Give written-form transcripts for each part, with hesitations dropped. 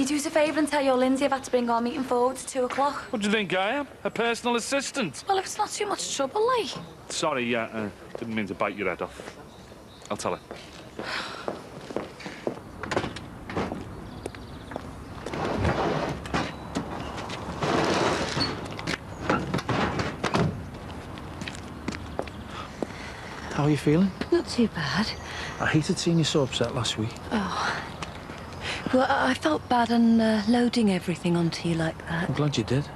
you do us a favour and tell your Lindsay I've had to bring our meeting forward to 2 o'clock? What do you think I am? A personal assistant? Well, if it's not too much trouble, like. Sorry, didn't mean to bite your head off. I'll tell her. How are you feeling? Not too bad. I hated seeing you so upset last week. Oh. Well, I felt bad unloading everything onto you like that. I'm glad you did.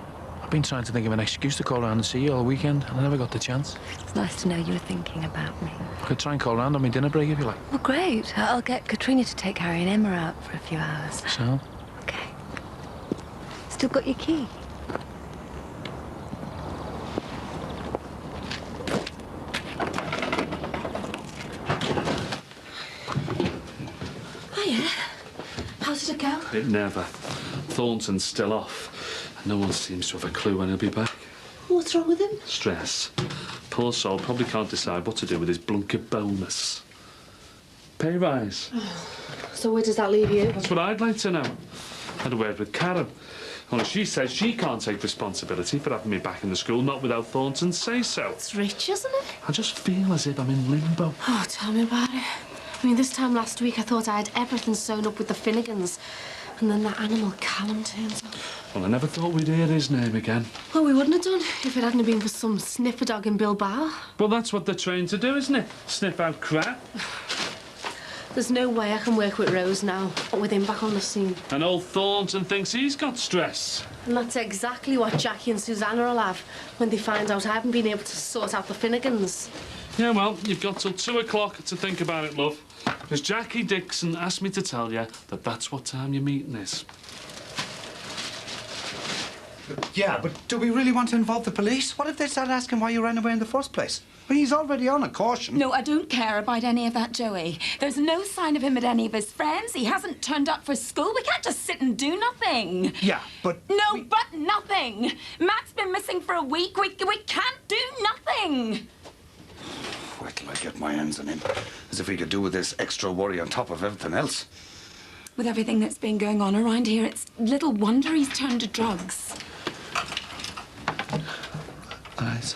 I've been trying to think of an excuse to call around and see you all weekend, and I never got the chance. It's nice to know you were thinking about me. I could try and call around on my dinner break if you like. Well, great. I'll get Katrina to take Harry and Emma out for a few hours. Sound? Okay. Still got your key? Hiya. How did it go? It never. Thornton's still off. No one seems to have a clue when he'll be back. What's wrong with him? Stress. Poor soul probably can't decide what to do with his blunker bonus. Pay rise. So where does that leave you? That's what I'd like to know. I had a word with Karen. Only she says she can't take responsibility for having me back in the school, not without Thornton's say-so. It's rich, isn't it? I just feel as if I'm in limbo. Oh, tell me about it. I mean, this time last week I thought I had everything sewn up with the Finnegans. And then that animal Callum turns up. Well, I never thought we'd hear his name again. Well, we wouldn't have done if it hadn't been for some sniffer dog in Bilbao. Well, that's what they're trained to do, isn't it? Sniff out crap. There's no way I can work with Rose now, or with him back on the scene. And old Thornton thinks he's got stress. And that's exactly what Jackie and Susanna will have when they find out I haven't been able to sort out the Finnegans. Yeah, well, you've got till 2 o'clock to think about it, love. Because Jackie Dixon asked me to tell you that that's what time your meeting is. Yeah, but do we really want to involve the police? What if they start asking why you ran away in the first place? Well, he's already on a caution. No, I don't care about any of that, Joey. There's no sign of him at any of his friends. He hasn't turned up for school. We can't just sit and do nothing. Yeah, but... No, but nothing. Matt's been missing for a week. We can't do nothing. Wait till I get my hands on him. As if he could do with this extra worry on top of everything else. With everything that's been going on around here, it's little wonder he's turned to drugs. Nice.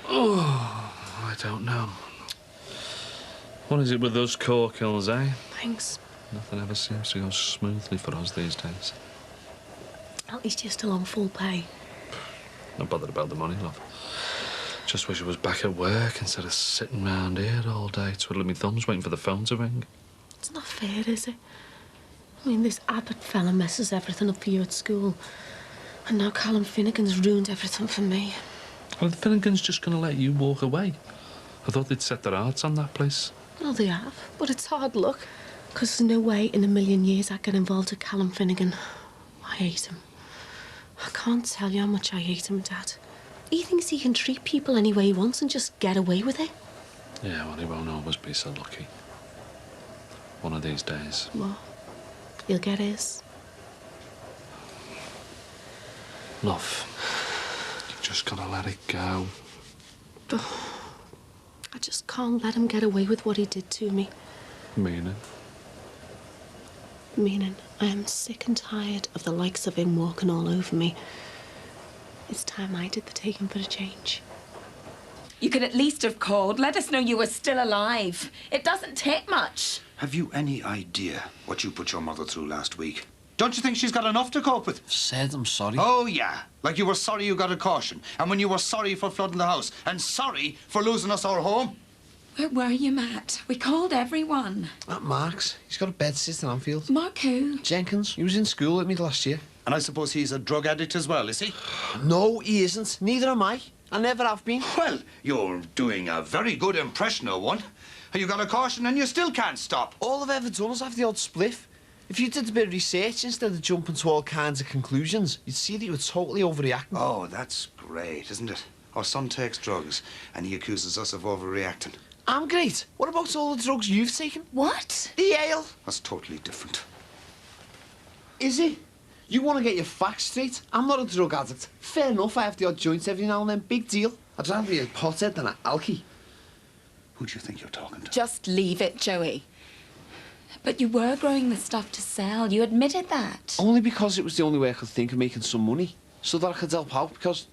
Oh, I don't know. What is it with those core kills, eh? Thanks. Nothing ever seems to go smoothly for us these days. At least you're still on full pay. Not bothered about the money, love. Just wish I was back at work instead of sitting round here all day twiddling my thumbs waiting for the phone to ring. It's not fair, is it? I mean, this Abbott fella messes everything up for you at school. And now Callum Finnegan's ruined everything for me. Well, the Finnegans just going to let you walk away. I thought they'd set their hearts on that place. Well, they have, but it's hard luck. Because there's no way in a million years I'd get involved with Callum Finnegan. I hate him. I can't tell you how much I hate him, Dad. He thinks he can treat people any way he wants and just get away with it. Yeah, well, he won't always be so lucky. One of these days. What? He'll get his. Love, you've just got to let it go. I just can't let him get away with what he did to me. Meaning? Meaning, I am sick and tired of the likes of him walking all over me. It's time I did the taking for a change. You could at least have called. Let us know you were still alive. It doesn't take much. Have you any idea what you put your mother through last week? Don't you think she's got enough to cope with? Said I'm sorry. Oh, yeah. Like you were sorry you got a caution. And when you were sorry for flooding the house. And sorry for losing us our home. Where were you, Matt? We called everyone. At Mark's. He's got a bed sit in Anfield. Mark who? Jenkins. He was in school with me last year. And I suppose he's a drug addict as well, is he? No, he isn't. Neither am I. I never have been. Well, you're doing a very good impression of one. You got a caution and you still can't stop. All I've ever done is have the odd spliff. If you did a bit of research instead of jumping to all kinds of conclusions, you'd see that you were totally overreacting. Oh, that's great, isn't it? Our son takes drugs and he accuses us of overreacting. I'm great. What about all the drugs you've taken? What? The ale. That's totally different. Is it? You want to get your facts straight? I'm not a drug addict. Fair enough, I have the odd joint every now and then. Big deal. I'd rather be a pothead than an alky. Who do you think you're talking to? Just leave it, Joey. But you were growing the stuff to sell. You admitted that. Only because it was the only way I could think of making some money. So that I could help out, because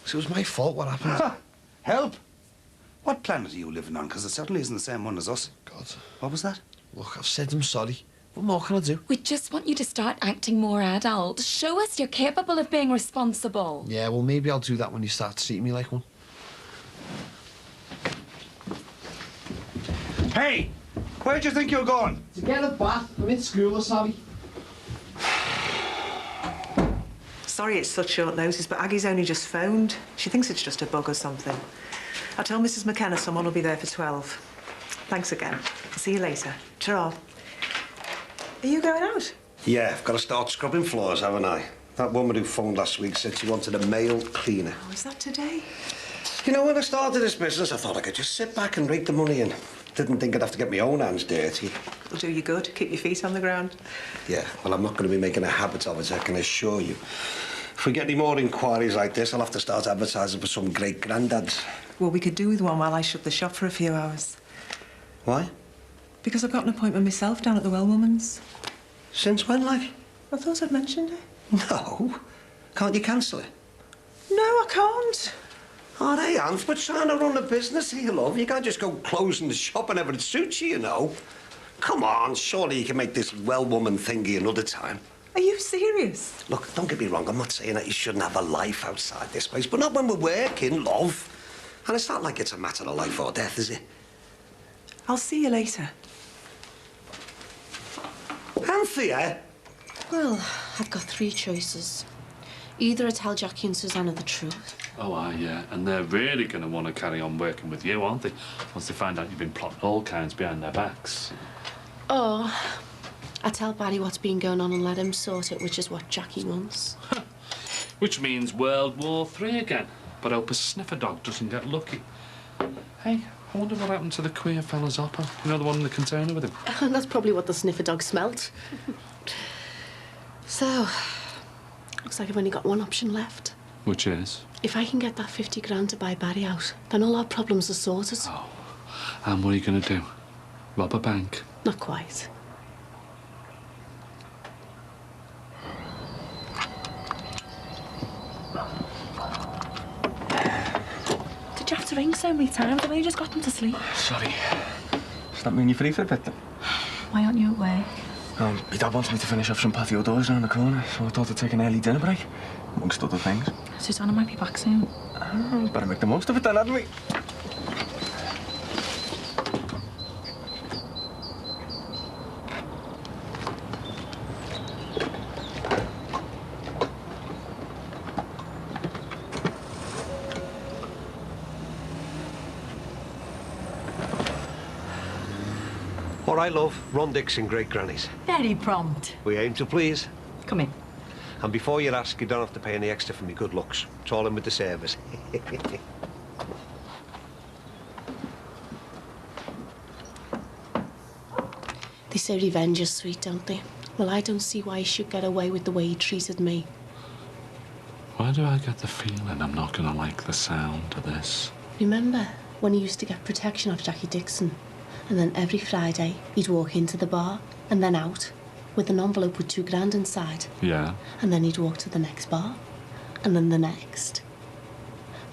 it was my fault what happened. Help? What planet are you living on? Because it certainly isn't the same one as us. God. What was that? Look, I've said I'm sorry. What more can I do? We just want you to start acting more adult. Show us you're capable of being responsible. Yeah, well, maybe I'll do that when you start treating me like one. Hey! Where do you think you're going? To get a bath. I'm in school, sorry. Sorry it's such short notice, but Aggie's only just phoned. She thinks it's just a bug or something. I'll tell Mrs. McKenna someone will be there for 12. Thanks again. I'll see you later. Ta-ra. Are you going out? Yeah, I've got to start scrubbing floors, haven't I? That woman who phoned last week said she wanted a male cleaner. Oh, is that today? You know, when I started this business, I thought I could just sit back and rake the money in. Didn't think I'd have to get my own hands dirty. It'll do you good. Keep your feet on the ground. Yeah, well, I'm not going to be making a habit of it, I can assure you. If we get any more inquiries like this, I'll have to start advertising for some great-granddads. Well, we could do with one while I shut the shop for a few hours. Why? Because I've got an appointment myself down at the Well-Woman's. Since when, like? I thought I'd mentioned it. No. Can't you cancel it? No, I can't. Oh, they aren't. We're trying to run a business here, love. You can't just go closing the shop whenever it suits you, you know. Come on, surely you can make this well-woman thingy another time. Are you serious? Look, don't get me wrong, I'm not saying that you shouldn't have a life outside this place, but not when we're working, love. And it's not like it's a matter of life or death, is it? I'll see you later. Anthea? Well, I've got three choices. Either I tell Jackie and Susanna the truth. Oh, yeah. And they're really going to want to carry on working with you, aren't they? Once they find out you've been plotting all kinds behind their backs. Or I tell Barry what's been going on and let him sort it, which is what Jackie wants. Which means World War III again. But I hope a sniffer dog doesn't get lucky. Hey, I wonder what happened to the queer fella's Oppo. You know, the one in the container with him? And that's probably what the sniffer dog smelt. So, looks like I've only got one option left. Which is? If I can get that 50 grand to buy Barry out, then all our problems are sorted. Oh. And what are you going to do? Rob a bank? Not quite. Did you have to ring so many times? Have you just got them to sleep? Sorry. Does that mean you're free for a bit then? Why aren't you away? My dad wants me to finish off some patio doors around the corner, so I thought I'd take an early dinner break, amongst other things. Susanna might be back soon. Oh, better make the most of it then, hadn't we? All right, love. Ron Dixon, Great Grannies. Very prompt. We aim to please. Come in. And before you ask, you don't have to pay any extra for me good looks. It's all in with the service. They say revenge is sweet, don't they? Well, I don't see why he should get away with the way he treated me. Why do I get the feeling I'm not going to like the sound of this? Remember when he used to get protection off Jackie Dixon? And then every Friday, he'd walk into the bar and then out with an envelope with 2 grand inside. Yeah. And then he'd walk to the next bar and then the next.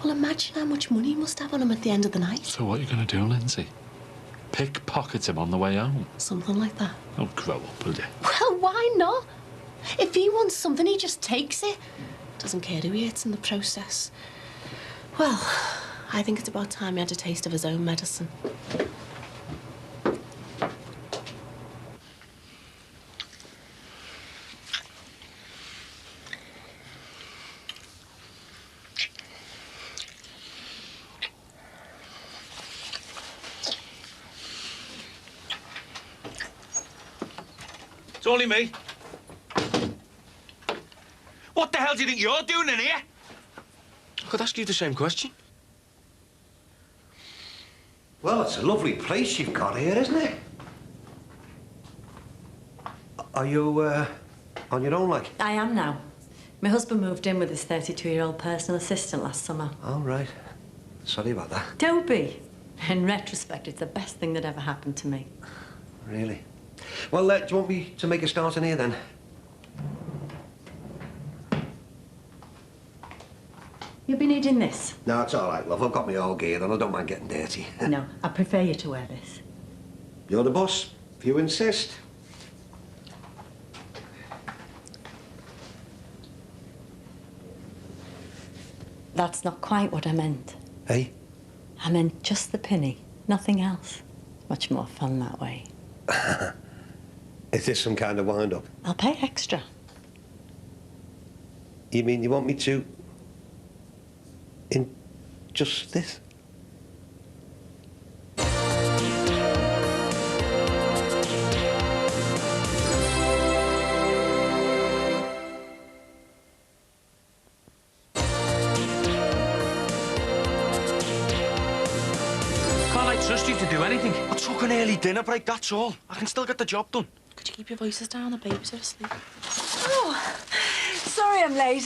Well, imagine how much money he must have on him at the end of the night. So what are you going to do, Lindsay? Pickpocket him on the way home? Something like that. Oh, grow up, will you? Well, why not? If he wants something, he just takes it. Doesn't care who he hits in the process. Well, I think it's about time he had a taste of his own medicine. It's only me. What the hell do you think you're doing in here? I could ask you the same question. Well, it's a lovely place you've got here, isn't it? Are you, on your own, like? I am now. My husband moved in with his 32-year-old personal assistant last summer. All right. Sorry about that. Don't be. In retrospect, it's the best thing that ever happened to me. Really? Well, do you want me to make a start in here, then? You'll be needing this. No, it's all right, love. I've got my all gear, and I don't mind getting dirty. No, I prefer you to wear this. You're the boss, if you insist. That's not quite what I meant. Hey? I meant just the penny, nothing else. Much more fun that way. Is this some kind of wind-up? I'll pay extra. You mean you want me to... in just this? Trust you to do anything. I took an early dinner break, that's all. I can still get the job done. Could you keep your voices down? The babies are asleep. Oh, sorry I'm late.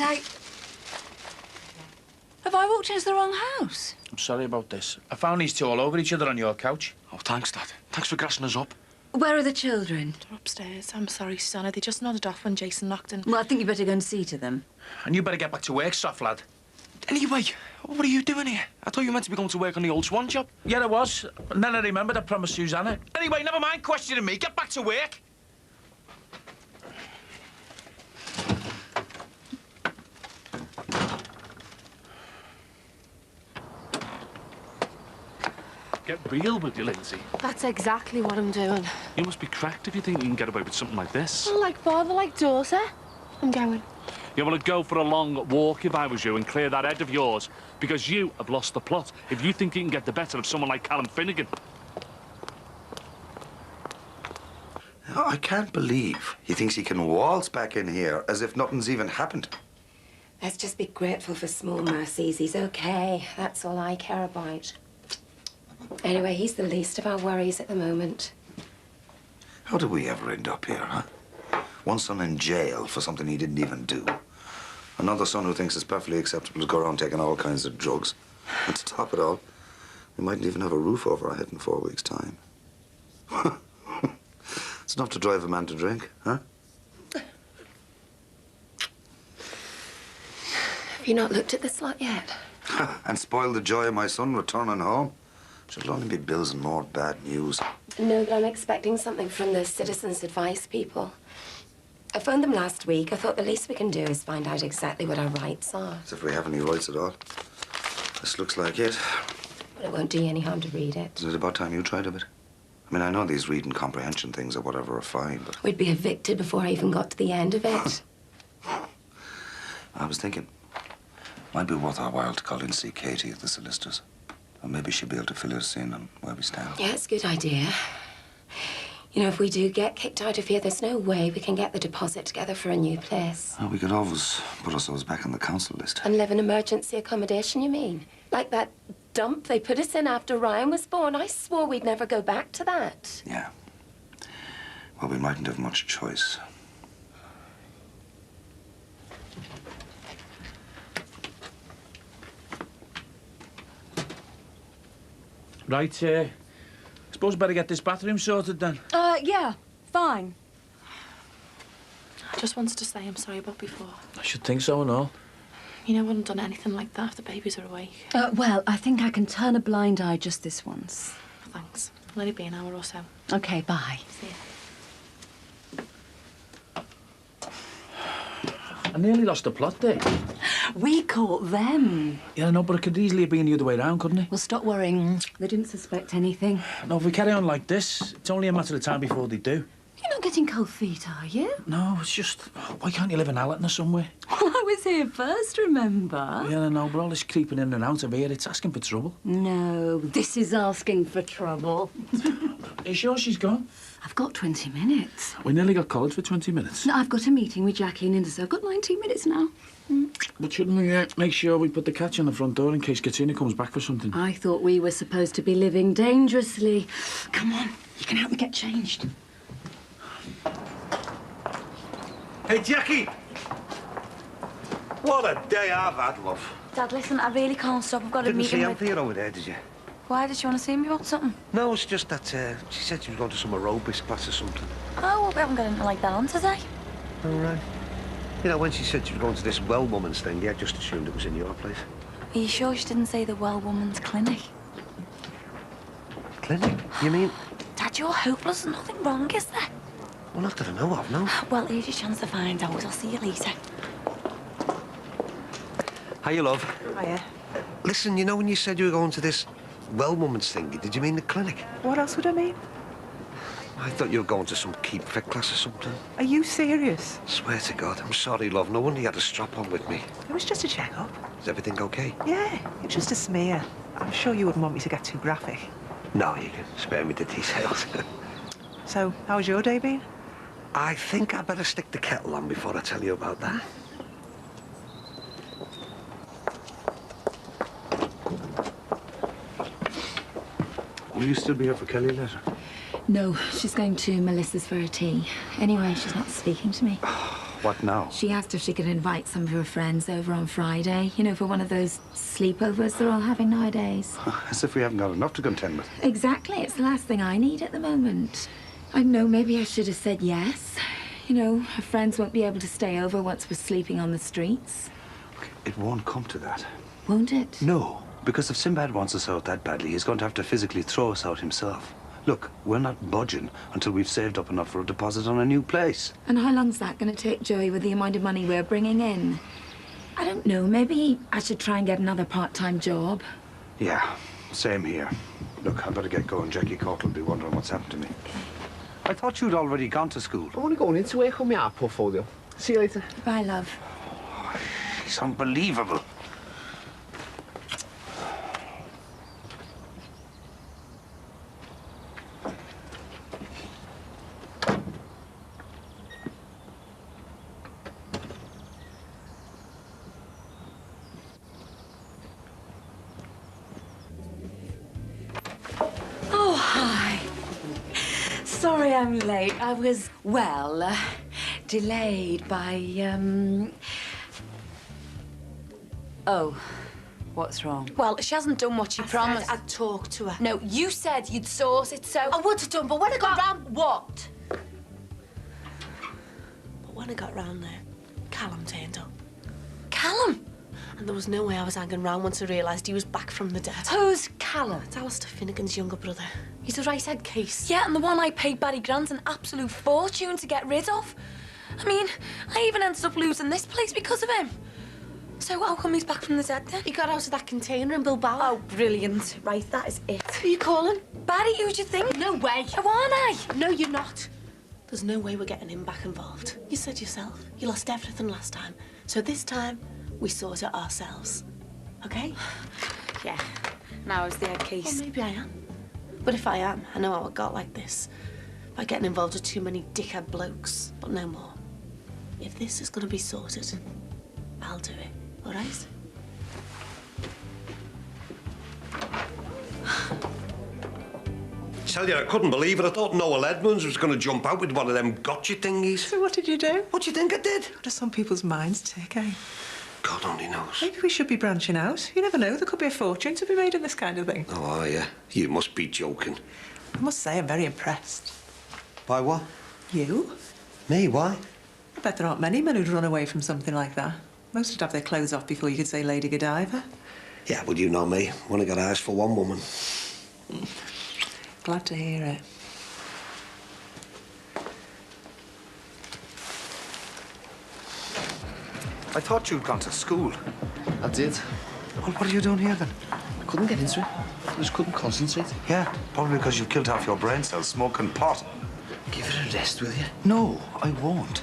Have I walked into the wrong house? I'm sorry about this. I found these two all over each other on your couch. Oh, thanks, Dad. Thanks for grassing us up. Where are the children? They're upstairs. I'm sorry, Susanna. They just nodded off when Jason knocked in. Well, I think you better go and see to them. And you better get back to work, soft lad. Anyway, what are you doing here? I thought you were meant to be going to work on the old Swan job. Yeah, I was. And then I remembered I promised Susanna. Anyway, never mind questioning me. Get back to work. Get real with you, Lindsay. That's exactly what I'm doing. You must be cracked if you think you can get away with something like this. Like father, like daughter. I'm going. Yeah, well, I'd go for a long walk if I was you and clear that head of yours, because you have lost the plot if you think you can get the better of someone like Callum Finnegan. Oh, I can't believe he thinks he can waltz back in here as if nothing's even happened. Let's just be grateful for small mercies. He's okay. That's all I care about. Anyway, he's the least of our worries at the moment. How did we ever end up here, huh? One son in jail for something he didn't even do. Another son who thinks it's perfectly acceptable to go around taking all kinds of drugs. And to top it all, we mightn't even have a roof over our head in 4 weeks' time. It's enough to drive a man to drink, huh? Have you not looked at this lot yet? And spoil the joy of my son returning home? It'll only be bills and more bad news. No, but I'm expecting something from the citizens' advice people. I phoned them last week. I thought the least we can do is find out exactly what our rights are. As if we have any rights at all. This looks like it. Well, it won't do you any harm to read it. Is it about time you tried a bit? I mean, I know these reading comprehension things or whatever are fine, but... We'd be evicted before I even got to the end of it. I was thinking, might be worth our while to call in see Katie at the solicitors. Or maybe she'll be able to fill us in on where we stand. Yeah, it's a good idea. You know, if we do get kicked out of here, there's no way we can get the deposit together for a new place. Oh, we could always put ourselves back on the council list. And live in emergency accommodation, you mean? Like that dump they put us in after Ryan was born. I swore we'd never go back to that. Yeah. Well, we mightn't have much choice. Right, suppose I better get this bathroom sorted then. Yeah, fine. I just wanted to say I'm sorry about before. I should think so and all. You know, I wouldn't have done anything like that if the babies are awake. Well, I think I can turn a blind eye just this once. Thanks. Let it be an hour or so. Okay, bye. See ya. I nearly lost the plot there. We caught them. Yeah, no, but it could easily have been the other way around, couldn't it? Well, stop worrying. They didn't suspect anything. No, if we carry on like this, it's only a matter of time before they do. You're not getting cold feet, are you? No, it's just, why can't you live in Allerton or somewhere? Well, I was here first, remember? Yeah, no, but all this creeping in and out of here, it's asking for trouble. No, this is asking for trouble. Are you sure she's gone? I've got 20 minutes. We nearly got college for 20 minutes. No, I've got a meeting with Jackie and Inda, so I've got 19 minutes now. But shouldn't we make sure we put the catch on the front door in case Katrina comes back for something? I thought we were supposed to be living dangerously. Come on, you can help me get changed. Hey, Jackie! What a day I've had, love. Dad, listen, I really can't stop. I've got a Didn't meeting see with... Anthea over there, did you? Why did she want to see me about something? No, it's just that she said she was going to some aerobics class or something. Oh, well, we haven't got anything like that on today. All right. You know, when she said she was going to this well woman's thing, yeah, I just assumed it was in your place. Are you sure she didn't say the Well Woman's Clinic? Clinic? You mean? Dad, you're hopeless. There's nothing wrong, is there? Well, not that I know of, no. Well, here's your chance to find out. I'll see you later. Hiya, love. Hiya. Listen, you know when you said you were going to this well woman's thing, did you mean the clinic? What else would I mean? I thought you were going to some keep fit class or something. Are you serious? Swear to God, I'm sorry, love. No wonder you had a strap on with me. It was just a check-up. Is everything okay? Yeah, it's just a smear. I'm sure you wouldn't want me to get too graphic. No, you can spare me the details. So, how's your day been? I think I better stick the kettle on before I tell you about that. Will you still be here for Kelly later? No, she's going to Melissa's for a tea. Anyway, she's not speaking to me. What now? She asked if she could invite some of her friends over on Friday, you know, for one of those sleepovers they're all having nowadays. As if we haven't got enough to contend with. Exactly. It's the last thing I need at the moment. I don't know, maybe I should have said yes. You know, her friends won't be able to stay over once we're sleeping on the streets. It won't come to that. Won't it? No, because if Sinbad wants us out that badly, he's going to have to physically throw us out himself. Look, we're not budging until we've saved up enough for a deposit on a new place. And how long's that going to take, Joey, with the amount of money we're bringing in? I don't know, maybe I should try and get another part-time job. Yeah, same here. Look, I better get going. Jackie Court will be wondering what's happened to me. Okay. I thought you'd already gone to school. I'm only going into work on my art portfolio. See you later. Bye, love. It's unbelievable. Oh, hi. Sorry I'm late. I was, well, delayed by, Oh, what's wrong? Well, she hasn't done what she promised. I'd talk to her. No, you said you'd sort it, so... I would have done, but when I got round... What? But when I got round there, Callum turned up. Callum? And there was no way I was hanging round once I realised he was back from the dead. Who's Callum? It's Alistair Finnegan's younger brother. He's a right-head case. Yeah, and the one I paid Barry Grant an absolute fortune to get rid of. I mean, I even ended up losing this place because of him. So how come he's back from the dead then? He got out of that container in Bilbao. Oh, brilliant. Right, that is it. Who are you calling? Barry, who do you think? No way. Who aren't I? No, you're not. There's no way we're getting him back involved. You said yourself, you lost everything last time. So this time, we sort it ourselves. Okay? Yeah. Now it's the head Well, case. maybe I am. But if I am, I know how it got like this. By getting involved with too many dickhead blokes, but no more. If this is gonna be sorted, I'll do it, all right? Tell you, I couldn't believe it. I thought Noel Edmonds was going to jump out with one of them gotcha thingies. So what did you do? What do you think I did? What do some people's minds take, eh? God only knows. Maybe we should be branching out. You never know, there could be a fortune to be made in this kind of thing. Oh, are you? You must be joking. I must say, I'm very impressed. By what? You? Me? Why? I bet there aren't many men who'd run away from something like that. Most would have their clothes off before you could say Lady Godiva. Yeah, well, you know me. When I got eyes for one woman. Glad to hear it. I thought you'd gone to school. I did. Well, what are you doing here then? I couldn't get into it. I just couldn't concentrate. Yeah, probably because you've killed half your brain cells smoking pot. Give it a rest, will you? No, I won't.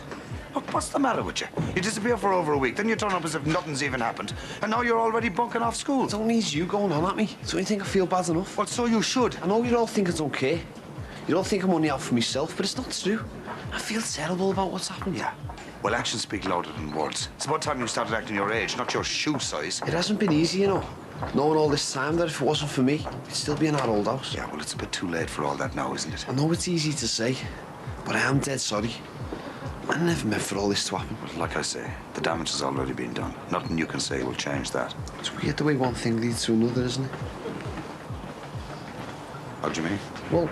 Look, what's the matter with you? You disappear for over a week, then you turn up as if nothing's even happened. And now you're already bunking off school. It only is you going on at me. Don't you think I feel bad enough? Well, so you should. I know you all think it's okay. You don't think I'm only out for myself, but it's not true. I feel terrible about what's happened. Yeah. Well, actions speak louder than words. It's about time you started acting your age, not your shoe size. It hasn't been easy, you know. Knowing all this time that if it wasn't for me, it'd still be in our old house. Yeah, well, it's a bit too late for all that now, isn't it? I know it's easy to say, but I am dead sorry. I never meant for all this to happen. Well, like I say, the damage has already been done. Nothing you can say will change that. It's weird the way one thing leads to another, isn't it? What do you mean? Well,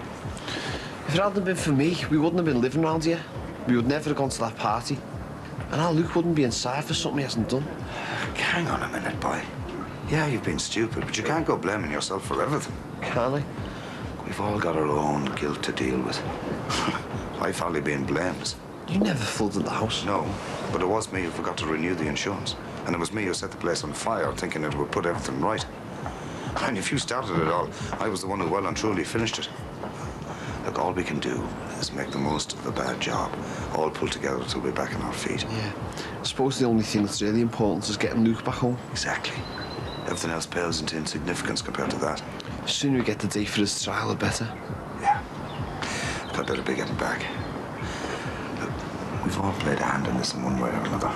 if it hadn't been for me, we wouldn't have been living around here. We would never have gone to that party. And our Luke wouldn't be inside for something he hasn't done. Hang on a minute, boy. Yeah, you've been stupid, but you can't go blaming yourself for everything. Can I? We've all got our own guilt to deal with. I've hardly been blamed. You never flooded the house. No, but it was me who forgot to renew the insurance. And it was me who set the place on fire, thinking it would put everything right. And if you started it all, I was the one who well and truly finished it. Look, all we can do is make the most of a bad job. All pull together till we're back on our feet. Yeah. I suppose the only thing that's really important is getting Luke back home. Exactly. Everything else pales into insignificance compared to that. The sooner we get the date for his trial, the better. Yeah. Look, I better be getting back. Look, we've all played a hand in this in one way or another.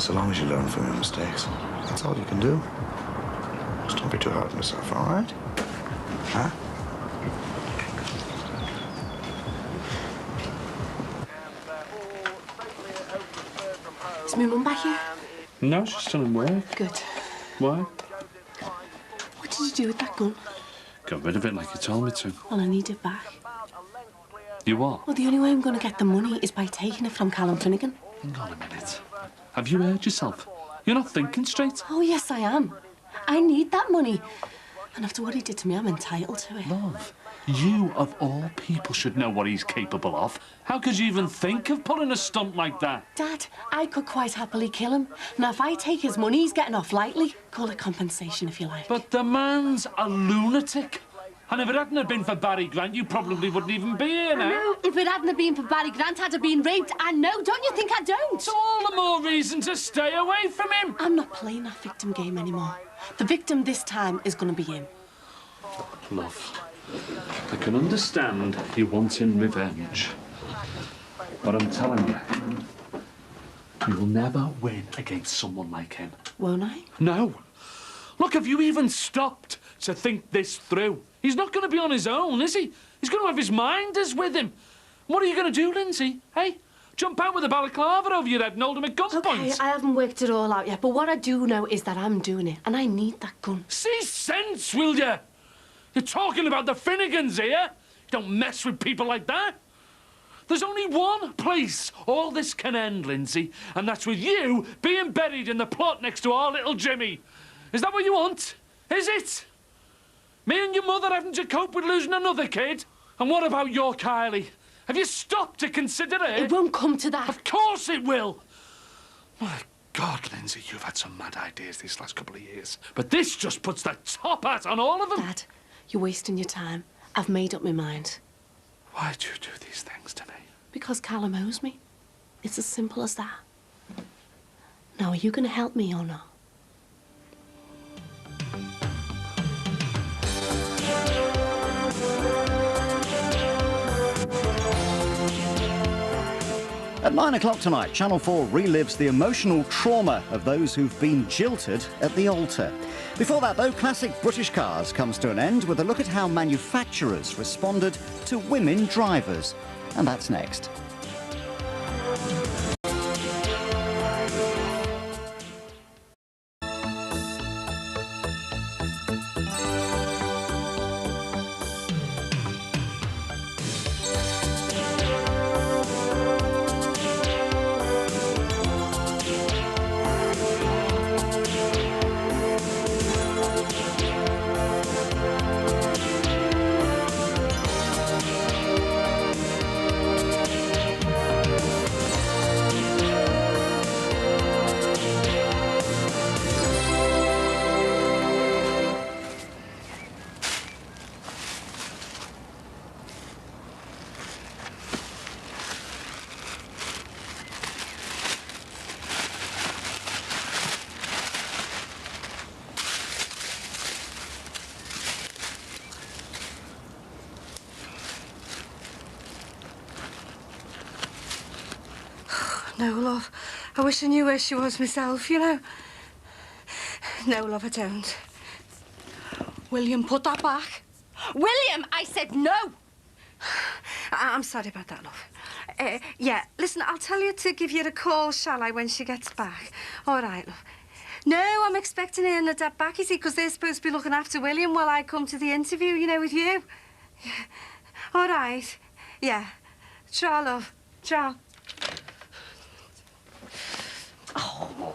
So long as you learn from your mistakes, that's all you can do. Just don't be too hard on yourself, all right? Huh? Is my mum back here? No, she's still in work. Good. Why? What did you do with that gun? Got rid of it like you told me to. Well, I need it back. You what? Well, the only way I'm going to get the money is by taking it from Callum Finnegan. Hang on a minute. Have you heard yourself? You're not thinking straight. Oh, yes, I am. I need that money. And after what he did to me, I'm entitled to it. Love, you of all people should know what he's capable of. How could you even think of pulling a stunt like that? Dad, I could quite happily kill him. Now, if I take his money, he's getting off lightly. Call it compensation, if you like. But the man's a lunatic. And if it hadn't have been for Barry Grant, you probably wouldn't even be here now. No, if it hadn't have been for Barry Grant, I'd have been raped. I know, don't you think I don't? So all the more reason to stay away from him. I'm not playing that victim game anymore. The victim this time is going to be him. Love, I can understand you wanting revenge. But I'm telling you, you will never win against someone like him. Won't I? No. Look, have you even stopped to think this through? He's not going to be on his own, is he? He's going to have his minders with him. What are you going to do, Lindsay? Hey? Jump out with a balaclava over your head and hold him at gunpoint? Okay, I haven't worked it all out yet, but what I do know is that I'm doing it, and I need that gun. See sense, will you? You're talking about the Finnegans here. You don't mess with people like that. There's only one place all this can end, Lindsay, and that's with you being buried in the plot next to our little Jimmy. Is that what you want? Is it? Me and your mother having to cope with losing another kid? And what about your Kylie? Have you stopped to consider it? It won't come to that. Of course it will. My God, Lindsay, you've had some mad ideas these last couple of years. But this just puts the top hat on all of them. Dad, you're wasting your time. I've made up my mind. Why do you do these things to me? Because Callum owes me. It's as simple as that. Now, are you going to help me or not? At 9 o'clock tonight, Channel 4 relives the emotional trauma of those who've been jilted at the altar. Before that, though, classic British Cars comes to an end with a look at how manufacturers responded to women drivers. And that's next. No, love. I wish I knew where she was myself, you know. No, love, I don't. William, put that back. William, I said no! I'm sorry about that, love. Yeah, listen, I'll tell you to give you a call, shall I, when she gets back? All right, love. No, I'm expecting her and her dad back, you see, because they're supposed to be looking after William while I come to the interview, you know, with you. Yeah. All right. Yeah. Tra, love. Tra. Oh.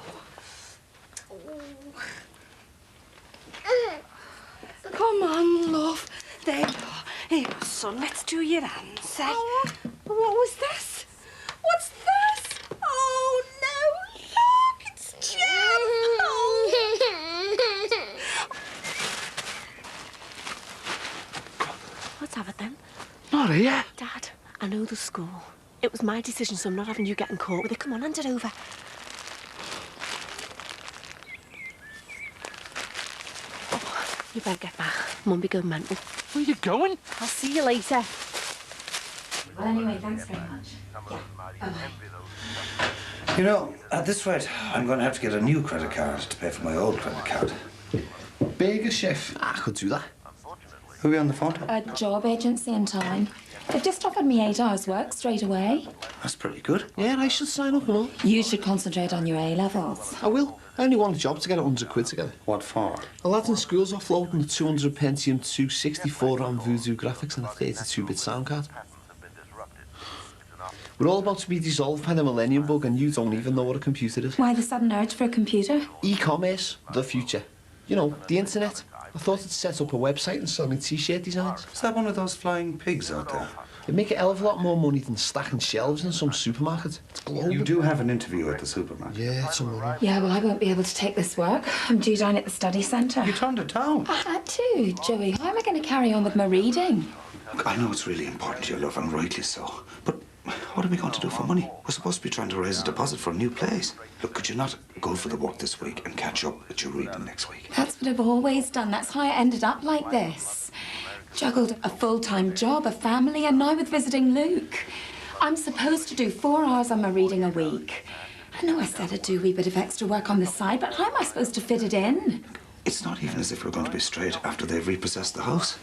Come on, love. There you are. Here, son, let's do your hands. Oh, what was this? What's this? Oh, no, look, it's jam. Oh. Let's have it then. Not here. Dad, I know the school. It was my decision, so I'm not having you getting caught with it. Come on, hand it over. You better get back. Mum be going mental. Where are you going? I'll see you later. Well, anyway, thanks very much. Yeah. Bye-bye. You know, at this rate, I'm going to have to get a new credit card to pay for my old credit card. Burger chef. I could do that. Who are we on the phone to? A job agency in town. They've just offered me 8 hours work straight away. That's pretty good. Yeah, I should sign up and all. You should concentrate on your A-levels. I will. I only want a job to get 100 quid together. What for? A lad in school's offloading a 200 Pentium 2 64-RAM Voodoo graphics and a 32-bit sound card. We're all about to be dissolved by the millennium bug and you don't even know what a computer is. Why the sudden urge for a computer? E-commerce, the future. You know, the internet. I thought I'd set up a website and sell me T-shirt designs. Is that one of those flying pigs out there? It'd make a hell of a lot more money than stacking shelves in some supermarket. It's global. You do have an interview at the supermarket? Yeah, it's a money. Yeah, well, I won't be able to take this work. I'm due down at the study centre. You turned it down. I had to, Joey. How am I going to carry on with my reading? Look, I know it's really important to your love, and rightly so. But what are we going to do for money? We're supposed to be trying to raise a deposit for a new place. Look, could you not go for the work this week and catch up with your reading next week? That's what I've always done. That's how I ended up like this. Juggled a full-time job, a family, and now with visiting Luke. I'm supposed to do 4 hours on my reading a week. I know I said I'd do a wee bit of extra work on the side, but how am I supposed to fit it in? It's not even as if we're going to be straight after they've repossessed the house.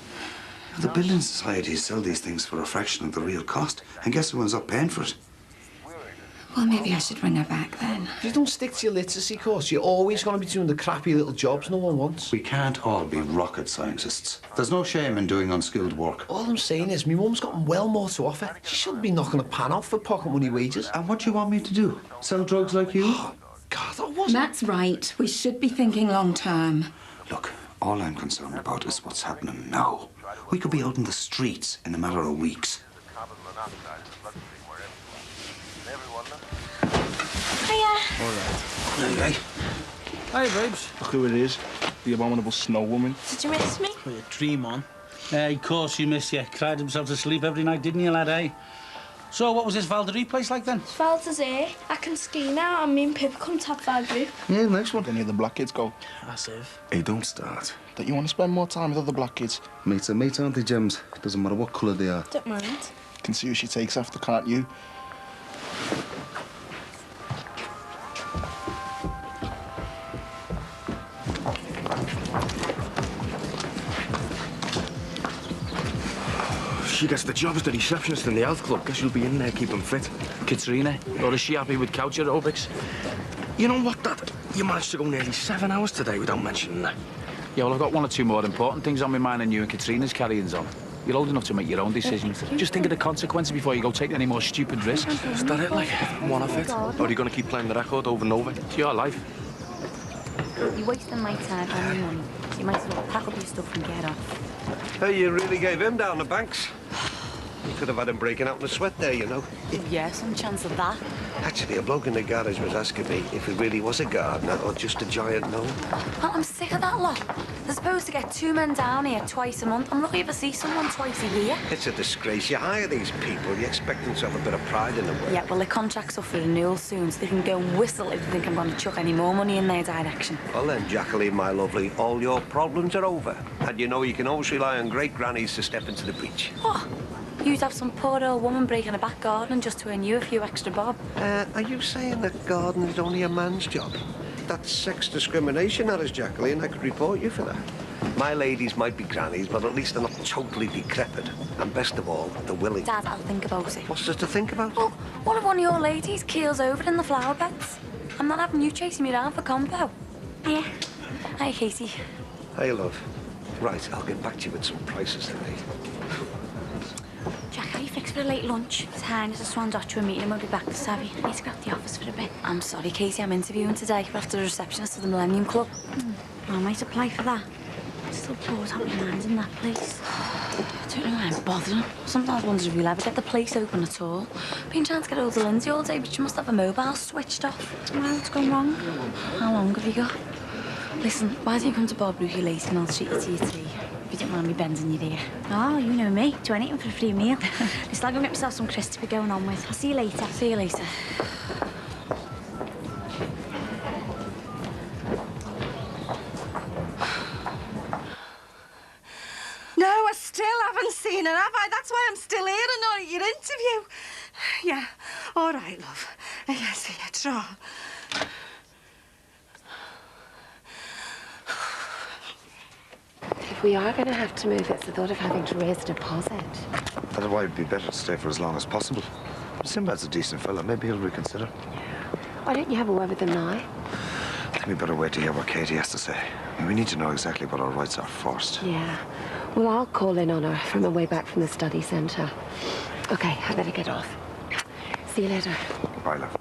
The building societies sell these things for a fraction of the real cost, and guess who ends up paying for it? Well, maybe I should ring her back then. If you don't stick to your literacy course, you're always going to be doing the crappy little jobs no one wants. We can't all be rocket scientists. There's no shame in doing unskilled work. All I'm saying is, my mum's got well more to offer. She shouldn't be knocking a pan out for pocket money wages. And what do you want me to do? Sell drugs like you? Oh, God, that wasn't... Matt's right. We should be thinking long-term. Look, all I'm concerned about is what's happening now. We could be out in the streets in a matter of weeks. Hiya. All right. Hey, Hi, babes. Look who it is. The abominable snow woman. Did you miss me? Put your dream on. Of course you miss you. Cried himself to sleep every night, didn't you, lad, eh? So, what was this Valderie place like then? Valde's here. I can ski now, and me and Pip come top of our group. Yeah, nice one. Any of the black kids go? As if. Hey, don't start. Don't you want to spend more time with other black kids? Mates are mates, aren't they, Gems? Doesn't matter what colour they are. Don't mind. Can see who she takes after, can't you? She gets the job as the receptionist in the health club. Guess you'll be in there keeping fit. Katrina, or is she happy with couch aerobics? You know what, Dad? You managed to go nearly 7 hours today without mentioning that. Yeah, well, I've got 1 or 2 more important things on my mind than you and Katrina's carryings on. You're old enough to make your own decisions. Just think of the consequences before you go take any more stupid risks. Is that it, like? One of it? Or are you going to keep playing the record over and over? It's your life. You're wasting my time and your money. You might as well pack up your stuff and get off. Hey, you really gave him down the banks. You could have had him breaking out in a sweat there, you know. Yeah, some chance of that. Actually, a bloke in the garage was asking me if he really was a gardener or just a giant gnome. Well, I'm sick of that lot. They're supposed to get 2 men down here twice a month. I'm lucky if I see someone twice a year. It's a disgrace. You hire these people, you expect them to have a bit of pride in the work. Yeah, well, their contract's up for renewal soon, so they can go and whistle if they think I'm going to chuck any more money in their direction. Well then, Jacqueline, my lovely, all your problems are over. And you know you can always rely on great grannies to step into the breach. What? You'd have some poor old woman breaking a back garden just to earn you a few extra bob. Are you saying that gardening's only a man's job? That's sex discrimination, that is, Jacqueline. I could report you for that. My ladies might be grannies, but at least they're not totally decrepit. And best of all, they're willing. Dad, I'll think about it. What's there to think about? Well, what if one of your ladies keels over in the flower beds? I'm not having you chasing me around for compo. Yeah. Hi, Katie. Hey, love. Right, I'll get back to you with some prices today. Jack, how you fixed for a late lunch? Highness has swan dot to a meeting and we'll be back to Savvy. I need to grab the office for a bit. I'm sorry, Katie, I'm interviewing today after the receptionist of the Millennium Club. I might apply for that. I'm still bored out my mind in that place. I don't know why I'm bothering. Sometimes I wonder if we'll ever get the place open at all. Been trying to get hold of Lindsay all day, but she must have a mobile switched off. What's gone wrong? How long have you got? Listen, why don't you come to Bob Brookie later and I'll treat you to your tea? If you don't mind me bending your ear. Oh, you know me. Do anything for a free meal. Just I'll go get myself some crisps to be going on with. I'll see you later. See you later. No, I still haven't seen her, have I? That's why I'm still here and not at your interview. Yeah, all right, love. Yeah, see you, draw. If we are going to have to move, it's the thought of having to raise a deposit. That's why it'd be better to stay for as long as possible. Sinbad's a decent fella. Maybe he'll reconsider. Why don't you have a word with them now? I think we better wait to hear what Katie has to say. We need to know exactly what our rights are first. Yeah. Well, I'll call in on her from my way back from the study centre. Okay, I better get off. See you later. Bye, love.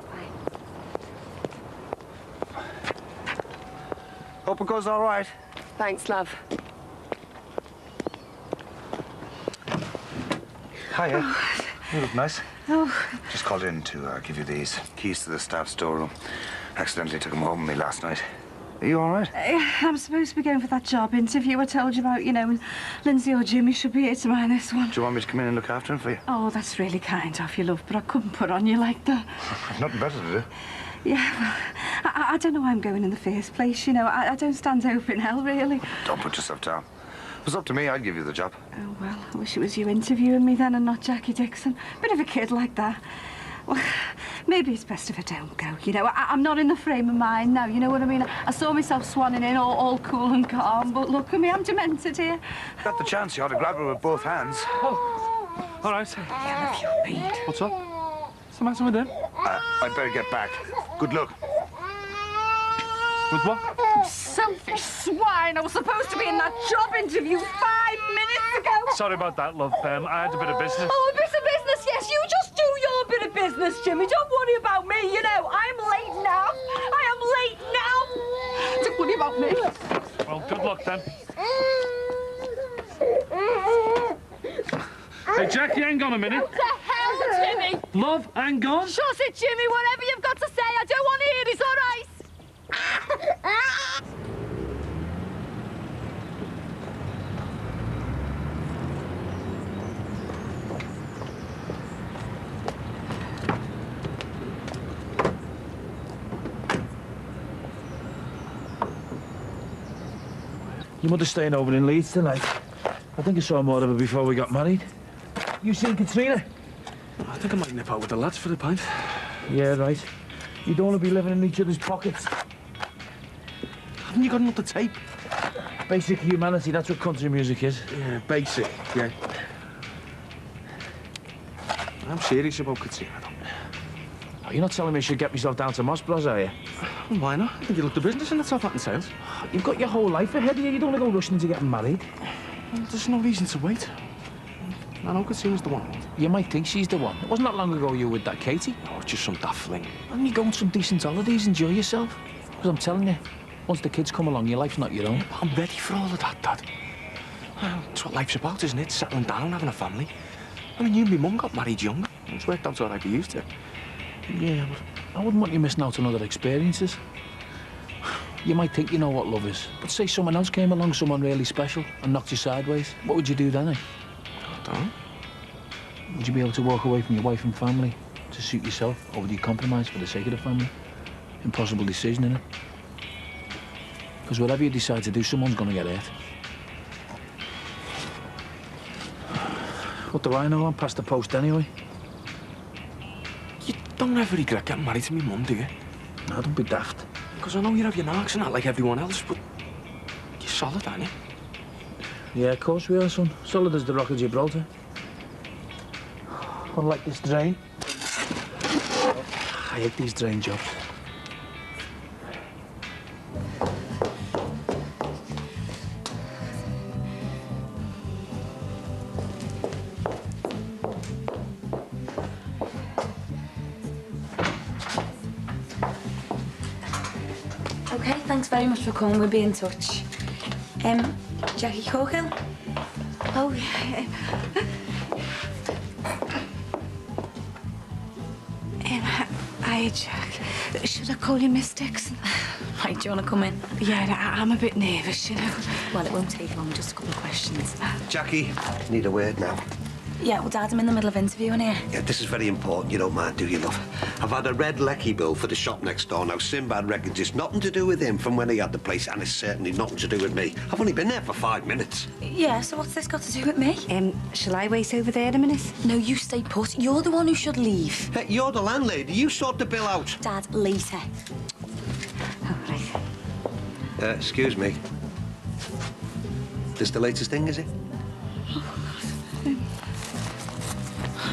Hope it goes all right. Thanks, love. Hiya. You look nice. Oh. Just called in to give you these keys to the staff storeroom. Accidentally took them home with me last night. Are you all right? I'm supposed to be going for that job interview I told you about, you know, and Lindsay or Jimmy should be here to mind this one. Do you want me to come in and look after him for you? Oh, that's really kind of you, love, but I couldn't put on you like that. I've nothing better to do. Yeah, well, I don't know why I'm going in the first place, you know. I don't stand to hope in hell, really. Don't put yourself down. If it was up to me, I'd give you the job. Oh, well, I wish it was you interviewing me then and not Jackie Dixon. Bit of a kid like that. Well, maybe it's best if I don't go, you know. I'm not in the frame of mind now, you know what I mean? I saw myself swanning in all cool and calm, but look at me, I'm demented here. Got the chance, you ought to grab her with both hands. Oh, all right. Have you been? What's up? What's the matter with him? I'd better get back. Good luck. With what? Selfish swine! I was supposed to be in that job interview 5 minutes ago! Sorry about that, love. I had a bit of business. Oh, a bit of business, yes. You just do your bit of business, Jimmy. Don't worry about me, you know. I'm late now. I am late now. Don't worry about me. Well, good luck, then. Hey, Jackie, hang on a minute. What the hell, Jimmy? Love, hang on. Shush it, Jimmy. Whatever you've got to say, I don't want to hear this, all right? Your mother's staying over in Leeds tonight. I think I saw more of her before we got married. You seen Katrina? I think I might nip out with the lads for the pint. Yeah, right. You don't want to be living in each other's pockets. Haven't you got another tape? Basic humanity, that's what country music is. Yeah, basic, yeah. I'm serious about Katrina. Oh, you're not telling me I should get myself down to Moss Bros, are you? Well, why not? I think you look the business and it's off and sales. You've got your whole life ahead of you. You don't want to go rushing into getting married. Well, there's no reason to wait. I know Katrina's the one. You might think she's the one. It wasn't that long ago you were with that Katie. Oh, it's just some daft fling. And you go on some decent holidays, enjoy yourself. Because I'm telling you, once the kids come along, your life's not your own. I'm ready for all of that, Dad. Well, that's what life's about, isn't it? Settling down, having a family. I mean, you and my mum got married young. It's worked out all right for you two. Yeah, but I wouldn't want you missing out on other experiences. You might think you know what love is, but say someone else came along, someone really special, and knocked you sideways. What would you do then, eh? I don't know. Would you be able to walk away from your wife and family to suit yourself, or would you compromise for the sake of the family? Impossible decision, innit? Because whatever you decide to do, someone's going to get hurt. What do I know? I'm past the post anyway. You don't ever regret getting married to me mum, do you? No, don't be daft. Because I know you have your knocks and that like everyone else, but you're solid, aren't you? Yeah, of course we are, son. Solid as the Rock of Gibraltar. Unlike this drain. I hate these drain jobs. OK, thanks very much for coming. We'll be in touch. Jackie Cogill? Oh, yeah. Hi, Jack. Should I call you Miss Dixon? Right, do you want to come in? Yeah, I'm a bit nervous, you know. Well, it won't take long, just a couple of questions. Jackie, need a word now. Yeah, well, Dad, I'm in the middle of interviewing here. Yeah, this is very important. You don't mind, do you, love? I've had a red lecky bill for the shop next door. Now, Sinbad reckons it's nothing to do with him from when he had the place, and it's certainly nothing to do with me. I've only been there for 5 minutes. Yeah, so what's this got to do with me? Shall I wait over there a minute? No, you stay put. You're the one who should leave. Hey, you're the landlady. You sort the bill out. Dad, later. Oh, right. Excuse me. This the latest thing, is it?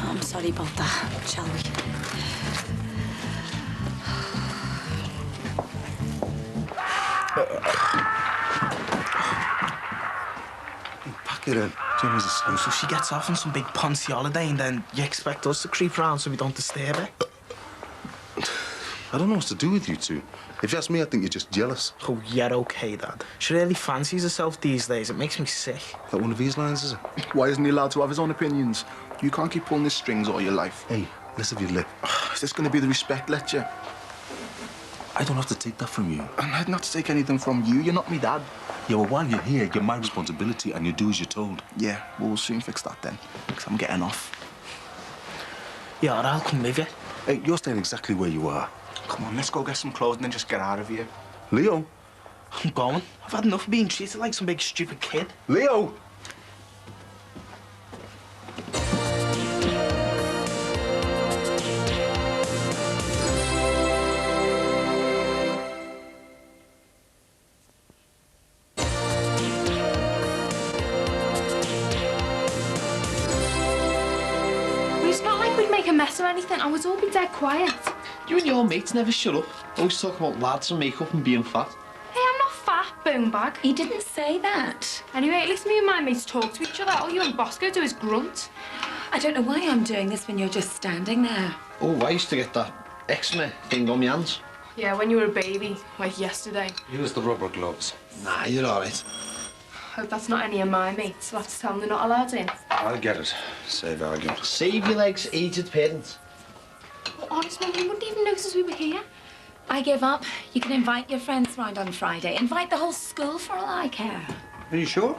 I'm sorry about that, shall we? Pack it in. Jimmy's asleep. So she gets off on some big poncy holiday and then you expect us to creep round so we don't disturb her? I don't know what to do with you two. If you ask me, I think you're just jealous. Oh, yeah, OK, Dad. She really fancies herself these days. It makes me sick. That one of his lines, is it? Why isn't he allowed to have his own opinions? You can't keep pulling his strings all your life. Hey, let's have your lip. Is this going to be the respect lecture? I don't have to take that from you. And I'd not to take anything from you. You're not me dad. Yeah, well, while you're here, you're my responsibility and you do as you're told. Yeah, well, we'll soon fix that then, because I'm getting off. Yeah, I'll come with you. Hey, you're staying exactly where you are. Come on, let's go get some clothes and then just get out of here. Leo? I'm going. I've had enough of being treated like some big stupid kid. Leo! It's not like we'd make a mess or anything. I was all be dead quiet. You and your mates never shut up. Always talk about lads and makeup and being fat. Hey, I'm not fat, boombag. He didn't say that. Anyway, at least me and my mates talk to each other. All you and Bosco do is grunt. I don't know why I'm doing this when you're just standing there. Oh, I used to get that eczema thing on my hands. Yeah, when you were a baby, like yesterday. Use the rubber gloves. Nah, you're all right. Hope that's not any of my mates. We'll have to tell them they're not allowed in. I'll get it. Save argument. Save your legs, aged parents. Well, honest, Mum, you wouldn't even notice we were here. I give up. You can invite your friends round on Friday. Invite the whole school for all I care. Are you sure?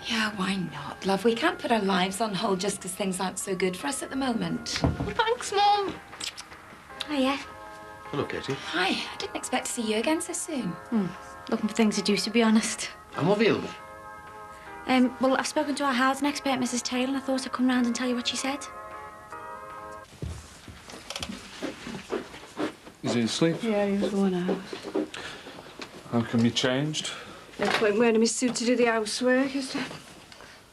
Yeah, why not, love? We can't put our lives on hold just because things aren't so good for us at the moment. Well, thanks, Mum. Hiya. Hello, Katie. Hi. I didn't expect to see you again so soon. Looking for things to do, to be honest. I'm available. Well, I've spoken to our housing expert, Mrs. Taylor, and I thought I'd come round and tell you what she said. Is he asleep? Yeah, he was going out. How come you changed? No point wearing my suit to do the housework, is there?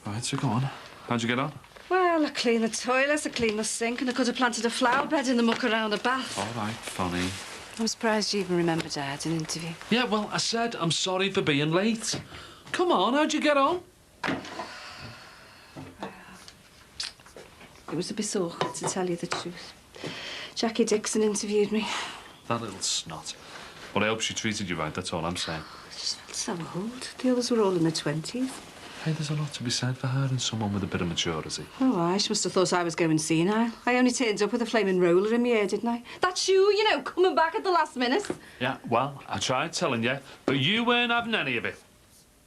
Right, so go on. How'd you get on? Well, I cleaned the toilets, I cleaned the sink, and I could have planted a flower bed in the muck around the bath. All right, funny. I'm surprised you even remembered I had an interview. Yeah, well, I said I'm sorry for being late. Come on, how'd you get on? It was a bit awkward, to tell you the truth. Jackie Dixon interviewed me. That little snot. Well, I hope she treated you right, that's all I'm saying. I just felt so old. The others were all in their 20s. Hey, there's a lot to be said for her and someone with a bit of maturity. Oh, she must have thought I was going senile. I only turned up with a flaming roller in my ear, didn't I? That's you, you know, coming back at the last minute. Yeah, well, I tried telling you, but you weren't having any of it.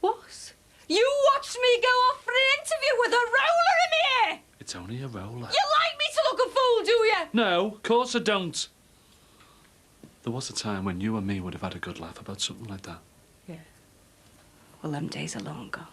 What? You watched me go off for an interview with a roller in my ear? It's only a roller. You like me to look a fool, do you? No, of course I don't. There was a time when you and me would have had a good laugh about something like that. Yeah. Well, them days are long gone.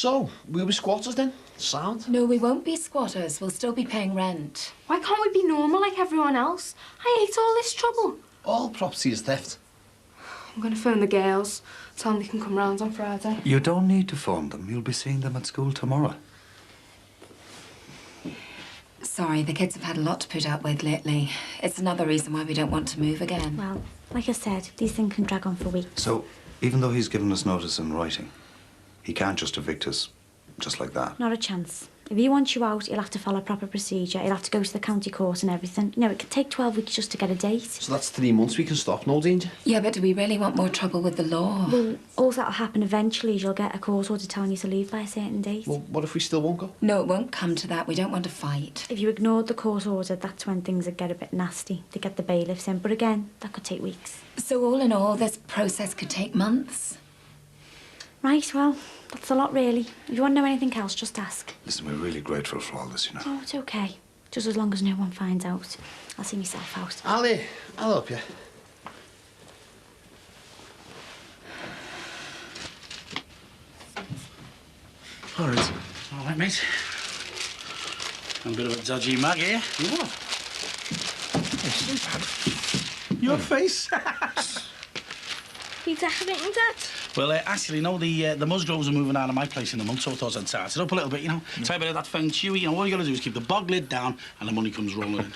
So, we'll be squatters then? Sound? No, we won't be squatters. We'll still be paying rent. Why can't we be normal like everyone else? I hate all this trouble. All property is theft. I'm going to phone the girls. Tell them they can come round on Friday. You don't need to phone them. You'll be seeing them at school tomorrow. Sorry, the kids have had a lot to put up with lately. It's another reason why we don't want to move again. Well, like I said, these things can drag on for weeks. So, even though he's given us notice in writing, he can't just evict us just like that. Not a chance. If he wants you out, he'll have to follow proper procedure. He'll have to go to the county court and everything. You know, it could take 12 weeks just to get a date. So that's 3 months we can stop, no danger? Yeah, but do we really want more trouble with the law? Well, all that'll happen eventually is you'll get a court order telling you to leave by a certain date. Well, what if we still won't go? No, it won't come to that. We don't want to fight. If you ignored the court order, that's when things would get a bit nasty. They get the bailiffs in. But again, that could take weeks. So all in all, this process could take months. Right, well, that's a lot, really. If you want to know anything else, just ask. Listen, we're really grateful for all this, you know. Oh, it's okay. Just as long as no one finds out. I'll see myself out. I'll help you. All right. All right, mate. I'm a bit of a dodgy mug here. What? Your face. You decorating, Dad? Well, actually, no, the Musgroves are moving out of my place in a month, so I thought I'd start it up a little bit, you know. Try a bit of that feng shui, you know, all you gotta do is keep the bog lid down and the money comes rolling in.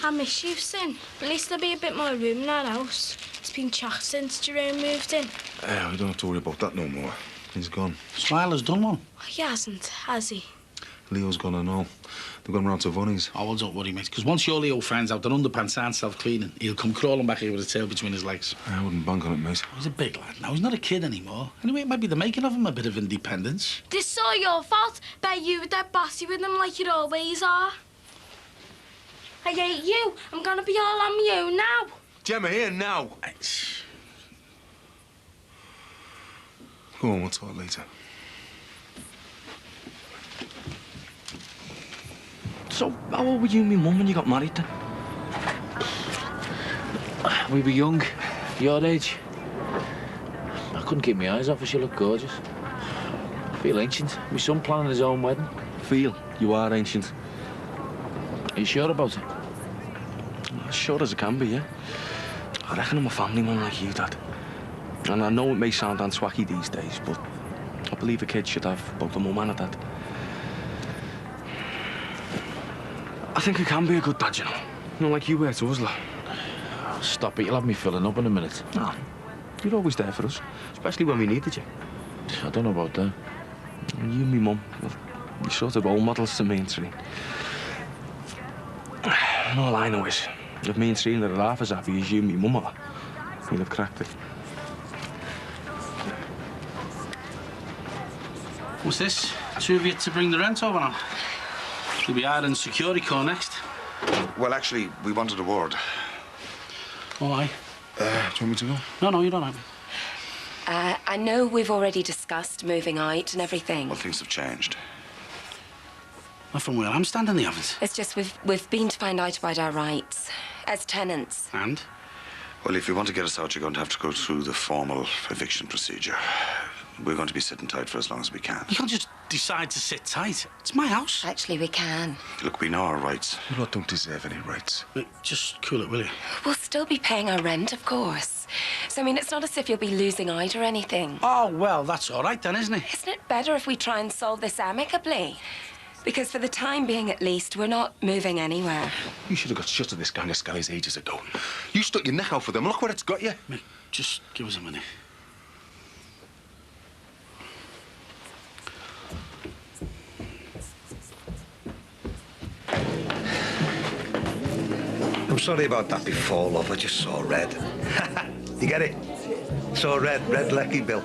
I miss you, Sin. At least there'll be a bit more room in our house. It's been chocked since Jerome moved in. We don't have to worry about that no more. He's gone. Smiler's done one. He hasn't, has he? Leo's gone and all. They've gone round to Vonnie's. Oh, well, don't worry, mate, because once your Leo finds out that underpants aren't self-cleaning, he'll come crawling back here with his tail between his legs. I wouldn't bank on it, mate. He's a big lad now. He's not a kid anymore. Anyway, it might be the making of him a bit of independence. This is all your fault. Bet you were dead bossy with him like you always are. I hate you. I'm gonna be all on my own now. Gemma, here now. Go on, we'll talk later. So, how old were you and me mum when you got married then? We were young, your age. I couldn't keep my eyes off her, she looked gorgeous. I feel ancient. My son planning his own wedding. Feel? You are ancient. Are you sure about it? As sure as I can be, yeah. I reckon I'm a family man like you, Dad. And I know it may sound unswacky these days, but I believe a kid should have both a mum and a dad. I think I can be a good dad, you know. You know, like you were to us, lad. Stop it, you'll have me filling up in a minute. No, you're always there for us, especially when we needed you. I don't know about that. And you and me mum, well, you're sort of role models to me and Trine. And all I know is, if me and Trine are half as happy as you and me mum are, we'll have cracked it. What's this? Two of you to bring the rent over now? You'll be hiring security core next. Well, actually, we wanted a ward. Oh, aye. Do you want me to go? No, you don't have it. I know we've already discussed moving out and everything. Well, things have changed. Not from where I'm standing, they haven't. It's just we've been to find out about our rights as tenants. And? Well, if you want to get us out, you're going to have to go through the formal eviction procedure. We're going to be sitting tight for as long as we can. You can't just decide to sit tight. It's my house. Actually, we can. Look, we know our rights. You lot don't deserve any rights. Look, just cool it, will you? We'll still be paying our rent, of course. So, I mean, it's not as if you'll be losing out or anything. Oh, well, that's all right then, isn't it? Isn't it better if we try and solve this amicably? Because for the time being, at least, we're not moving anywhere. You should have got shut of this gang of scallies ages ago. You stuck your neck out for them. Look where it's got you. Mick, just give us a minute. I'm sorry about that before, love. I just saw red. You get it? Saw red lecky bill.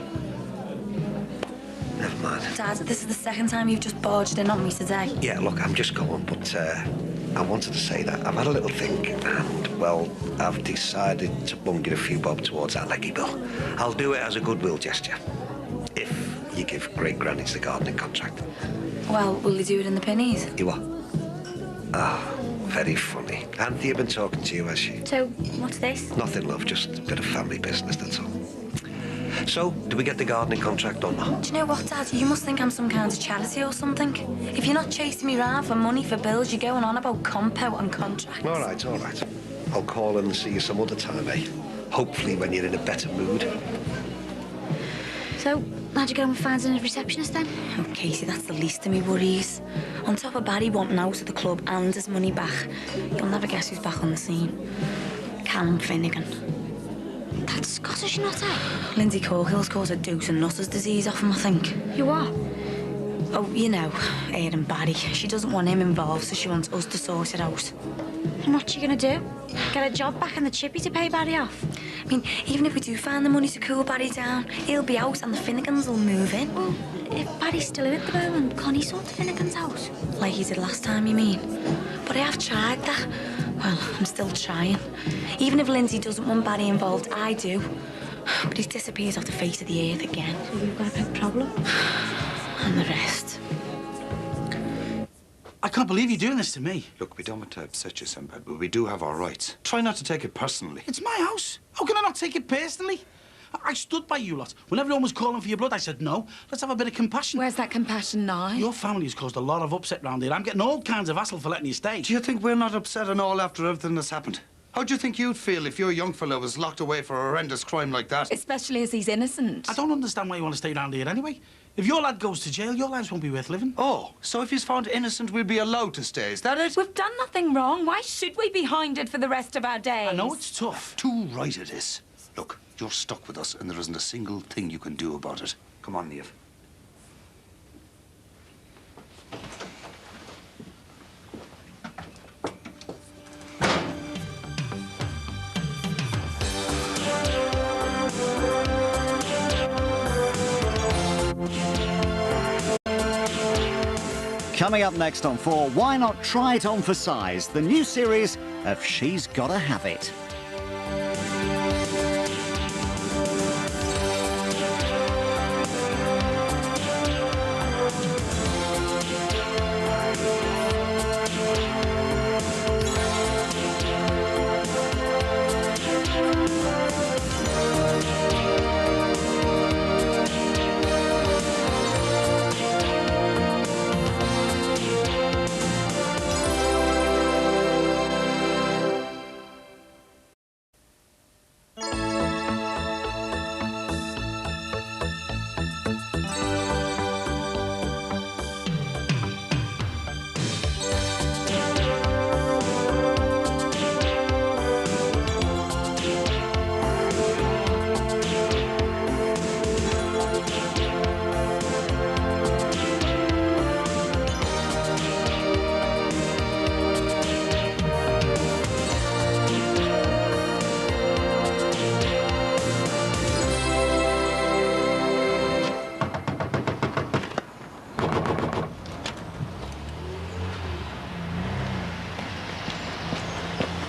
Never mind. Dad, this is the second time you've just barged in on me today. Yeah, look, I'm just going, but I wanted to say that I've had a little think, and, well, I've decided to bung it a few bob towards that lecky bill. I'll do it as a goodwill gesture, if you give Great Granny's the gardening contract. Well, will you do it in the pennies? You what? Ah, very funny. Anthea been talking to you, has she? So, what's this? Nothing, love, just a bit of family business, that's all. So, do we get the gardening contract or not? Do you know what, Dad? You must think I'm some kind of charity or something. If you're not chasing me round for money for bills, you're going on about compo and contracts. All right, all right. I'll call and see you some other time, eh? Hopefully when you're in a better mood. So, how'd you go with finding a receptionist then? Oh, Casey, that's the least of me worries. On top of Barry wanting out of the club and his money back, you'll never guess who's back on the scene. Callum Finnegan. That's Scottish nutter. Lindsay Corkill's caught a dose of Nutter's disease off him, I think. You what? Oh, you know, Erin Barry. She doesn't want him involved, so she wants us to sort it out. And what's she gonna do? Get a job back in the chippy to pay Barry off? I mean, even if we do find the money to cool Barry down, he'll be out and the Finnegans will move in. Well, if Barry's still here at the moment, can't he sort the Finnegans out? Like he did last time, you mean? But I have tried that. Well, I'm still trying. Even if Lindsay doesn't want Barry involved, I do. But he disappears off the face of the earth again. So you've got a big problem? And the rest. I can't believe you're doing this to me. Look, we don't want to upset you, Sinbad, but we do have our rights. Try not to take it personally. It's my house. How can I not take it personally? I stood by you lot. When everyone was calling for your blood, I said, no, let's have a bit of compassion. Where's that compassion now? Your family has caused a lot of upset round here. I'm getting all kinds of hassle for letting you stay. Do you think we're not upset and all after everything that's happened? How do you think you'd feel if your young fella was locked away for a horrendous crime like that? Especially as he's innocent. I don't understand why you want to stay around here anyway. If your lad goes to jail, your lives won't be worth living. Oh, so if he's found innocent, we'll be allowed to stay, is that it? We've done nothing wrong. Why should we be hounded for the rest of our days? I know it's tough. Too right it is. Look, you're stuck with us and there isn't a single thing you can do about it. Come on, Niamh. Coming up next on 4, why not try it on for size? The new series of She's Gotta Have It.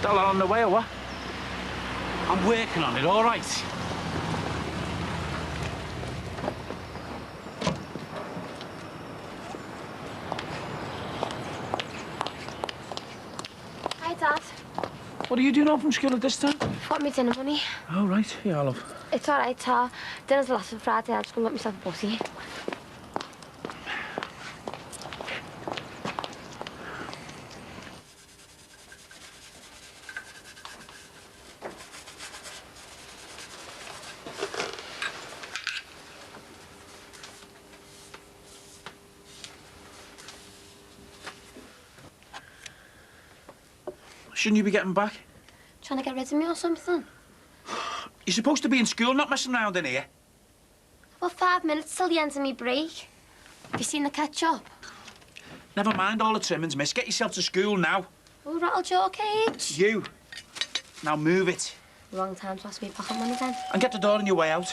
Dollar on the way or what? I'm working on it, all right. Hi, Dad. What are you doing home from school at this time? Got me dinner money. Oh, right. Yeah, love. It's all right, Ta. Dinner's last for Friday. I'm just going to get myself a butty. Shouldn't you be getting back? Trying to get rid of me or something? You're supposed to be in school, not messing around in here. Well, 5 minutes till the end of me break. Have you seen the ketchup? Never mind all the trimmings, miss. Get yourself to school now. Oh, rattled your cage. You. Now move it. Wrong time to ask me pocket money then. And get the door on your way out.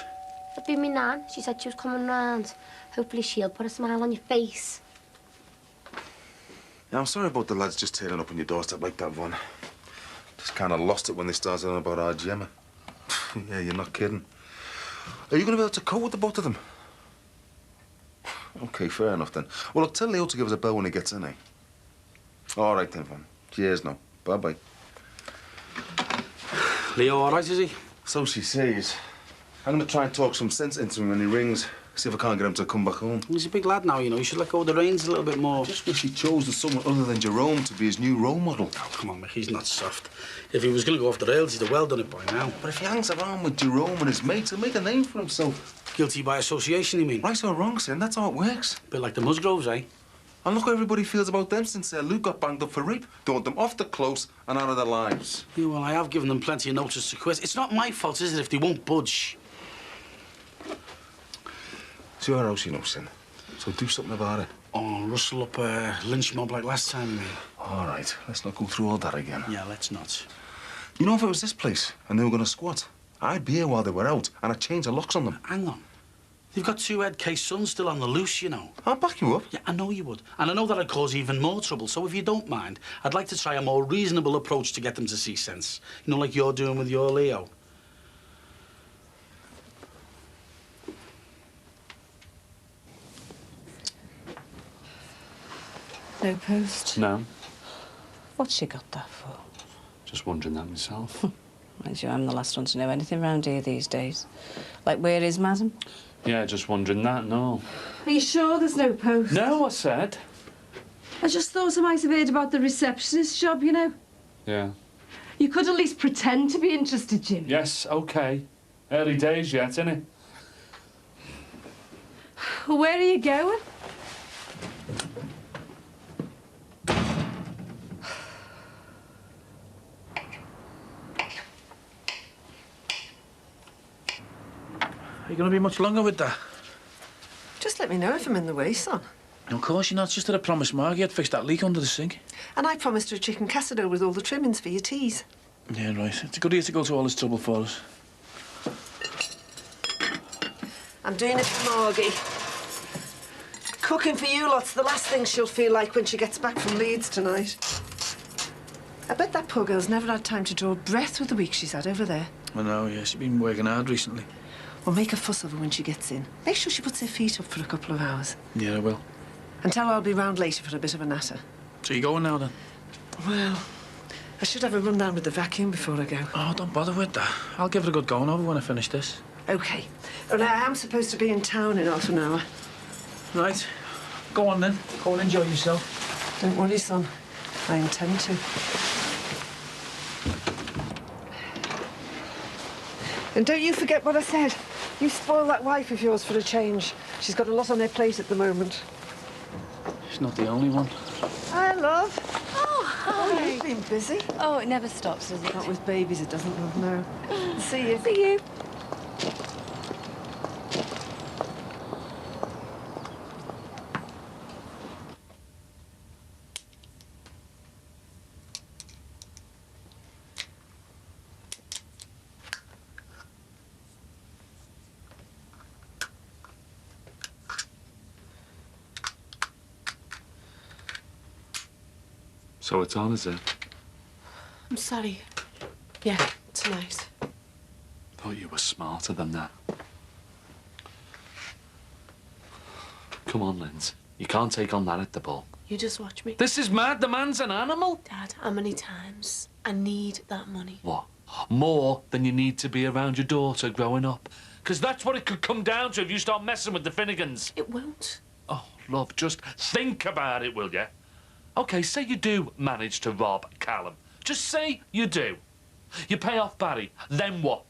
It'd be me nan. She said she was coming round. Hopefully she'll put a smile on your face. Yeah, I'm sorry about the lads just turning up on your doorstep like that, Von. Just kind of lost it when they started on about our Gemma. Yeah, you're not kidding. Are you going to be able to cope with the both of them? OK, fair enough then. Well, look, tell Leo to give us a bell when he gets in, eh? All right then, Von. Cheers now. Bye-bye. Leo all right, is he? So she says. I'm going to try and talk some sense into him when he rings. See if I can't get him to come back home. He's a big lad now, you know. You should let go of the reins a little bit more. I just wish he chose someone other than Jerome to be his new role model. Oh, come on, Mick, he's not soft. If he was going to go off the rails, he'd have well done it by now. But if he hangs around with Jerome and his mates, he'll make a name for himself. Guilty by association, you mean? Right or wrong, Sin, that's how it works. Bit like the Musgroves, eh? And look how everybody feels about them since Luke got banged up for rape. They want them off the close and out of their lives. Yeah, well, I have given them plenty of notice to quit. It's not my fault, is it, if they won't budge? It's your house, you know, Sin. So do something about it. Oh, rustle up a lynch mob like last time, you mean? All right, let's not go through all that again. Yeah, let's not. You know, if it was this place and they were going to squat, I'd be here while they were out and I'd change the locks on them. Hang on. They've got 2 head case sons still on the loose, you know. I'll back you up. Yeah, I know you would. And I know that'd cause even more trouble. So if you don't mind, I'd like to try a more reasonable approach to get them to see sense. You know, like you're doing with your Leo. No post? No. What's she got that for? Just wondering that myself. Mind you, I'm the last one to know anything round here these days. Like, where is Madam? Yeah, just wondering that, no. Are you sure there's no post? No, I said. I just thought I might have heard about the receptionist job, you know. Yeah. You could at least pretend to be interested, Jim. Yes, OK. Early days yet, innit? Well, where are you going? Are you going to be much longer with that? Just let me know if I'm in the way, son. Of course you're not. Just that I promised Margie I'd fix that leak under the sink. And I promised her a chicken casserole with all the trimmings for your teas. Yeah, right. It's a good idea to go to all this trouble for us. I'm doing it for Margie. Cooking for you lot's the last thing she'll feel like when she gets back from Leeds tonight. I bet that poor girl's never had time to draw a breath with the week she's had over there. I know, yeah. She's been working hard recently. Well, make a fuss of her when she gets in. Make sure she puts her feet up for a couple of hours. Yeah, I will. And tell her I'll be round later for a bit of a natter. So you going now, then? Well, I should have a run down with the vacuum before I go. Oh, don't bother with that. I'll give it a good going over when I finish this. OK. Well, I am supposed to be in town in half an hour. Right. Go on, then. Go and enjoy yourself. Don't worry, son. I intend to. And don't you forget what I said. You spoil that wife of yours for a change. She's got a lot on her plate at the moment. She's not the only one. Hi, love. Oh, hi. You've been busy. Oh, it never stops, does it? Not with babies, it doesn't, love, no. See you. See you. So it's on, is it? I'm sorry. Yeah, tonight. Thought you were smarter than that. Come on, Linz. You can't take on that at the ball. You just watch me. This is mad. The man's an animal. Dad, how many times I need that money? What? More than you need to be around your daughter growing up. Because that's what it could come down to if you start messing with the Finnegans. It won't. Oh, love, just think about it, will you? OK, say you do manage to rob Callum. Just say you do. You pay off Barry, then what?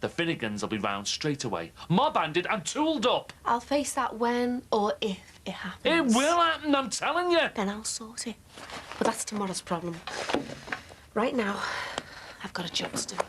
The Finnegans will be round straight away, mob-handed and tooled up. I'll face that when or if it happens. It will happen, I'm telling you. Then I'll sort it. But that's tomorrow's problem. Right now, I've got a job to do.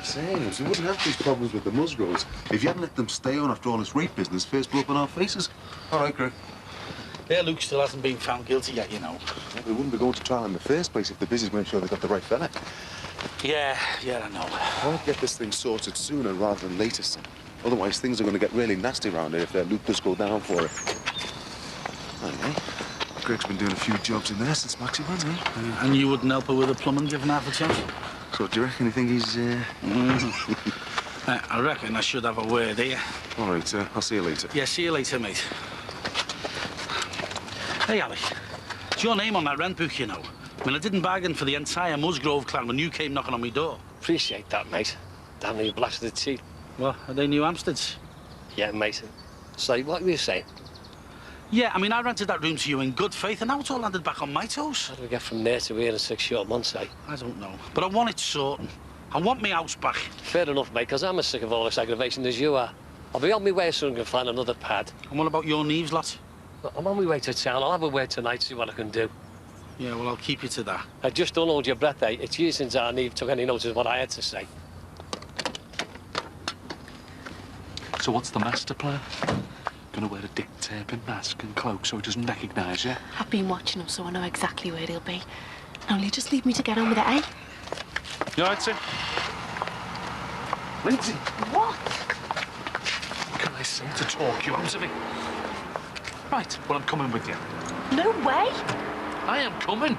Saying is we wouldn't have these problems with the Musgroves if you hadn't let them stay on after all this rape business first blew up in our faces. All right, Greg. Yeah, Luke still hasn't been found guilty yet, you know. Well, we wouldn't be going to trial in the first place if the business weren't sure they got the right fella. Yeah, I know. I want to get this thing sorted sooner rather than later, son. Otherwise, things are going to get really nasty around here if Luke does go down for it. Anyway, Greg's been doing a few jobs in there since Maxie went, eh? And you wouldn't help her with the plumbing, given half a chance? So do you reckon you think he's... I reckon I should have a word here. All right, I'll see you later. Yeah, see you later, mate. Hey, Ali. It's your name on that rent book, you know. I mean, I didn't bargain for the entire Musgrove clan when you came knocking on my door. Appreciate that, mate. Damn, you blasted cheap. What, are they New Hampsteads? Yeah, mate. So, what were you saying? Yeah, I mean, I rented that room to you in good faith, and now it's all landed back on my toes. How do we get from there to here in 6 short months, eh? I don't know. But I want it sorting. I want my house back. Fair enough, mate, because I'm as sick of all this aggravation as you are. I'll be on my way soon and find another pad. And what about your Neves, lot? Well, I'm on my way to town. I'll have a word tonight, see what I can do. Yeah, well, I'll keep you to that. Just don't hold your breath, eh? It's years since our Neve took any notice of what I had to say. So what's the master plan? Gonna wear a dick taping mask and cloak so he doesn't recognise you? I've been watching him, so I know exactly where he'll be. Now, will you just leave me to get on with it, eh? You all right, Tim? Lindsay! What? Can I say to talk you out of it? Right, well, I'm coming with you. No way! I am coming.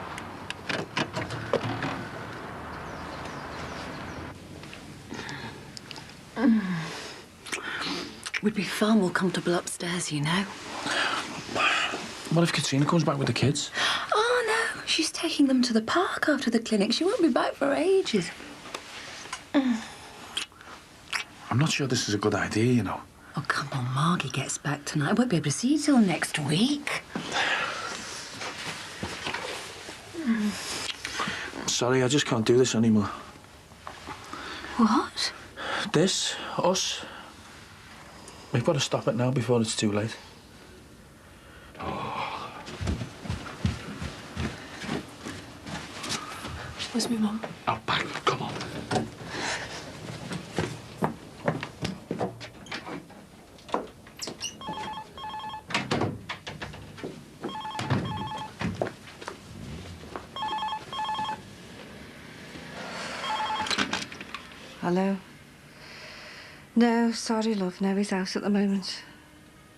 We'd be far more comfortable upstairs, you know. What if Katrina comes back with the kids? Oh, no. She's taking them to the park after the clinic. She won't be back for ages. I'm not sure this is a good idea, you know. Oh, come on. Margie gets back tonight. I won't be able to see you till next week. Sorry, I just can't do this anymore. What? This, us. We've got to stop it now before it's too late. Where's my mum? Out back, come on. Hello? No, sorry, love. No, he's out at the moment.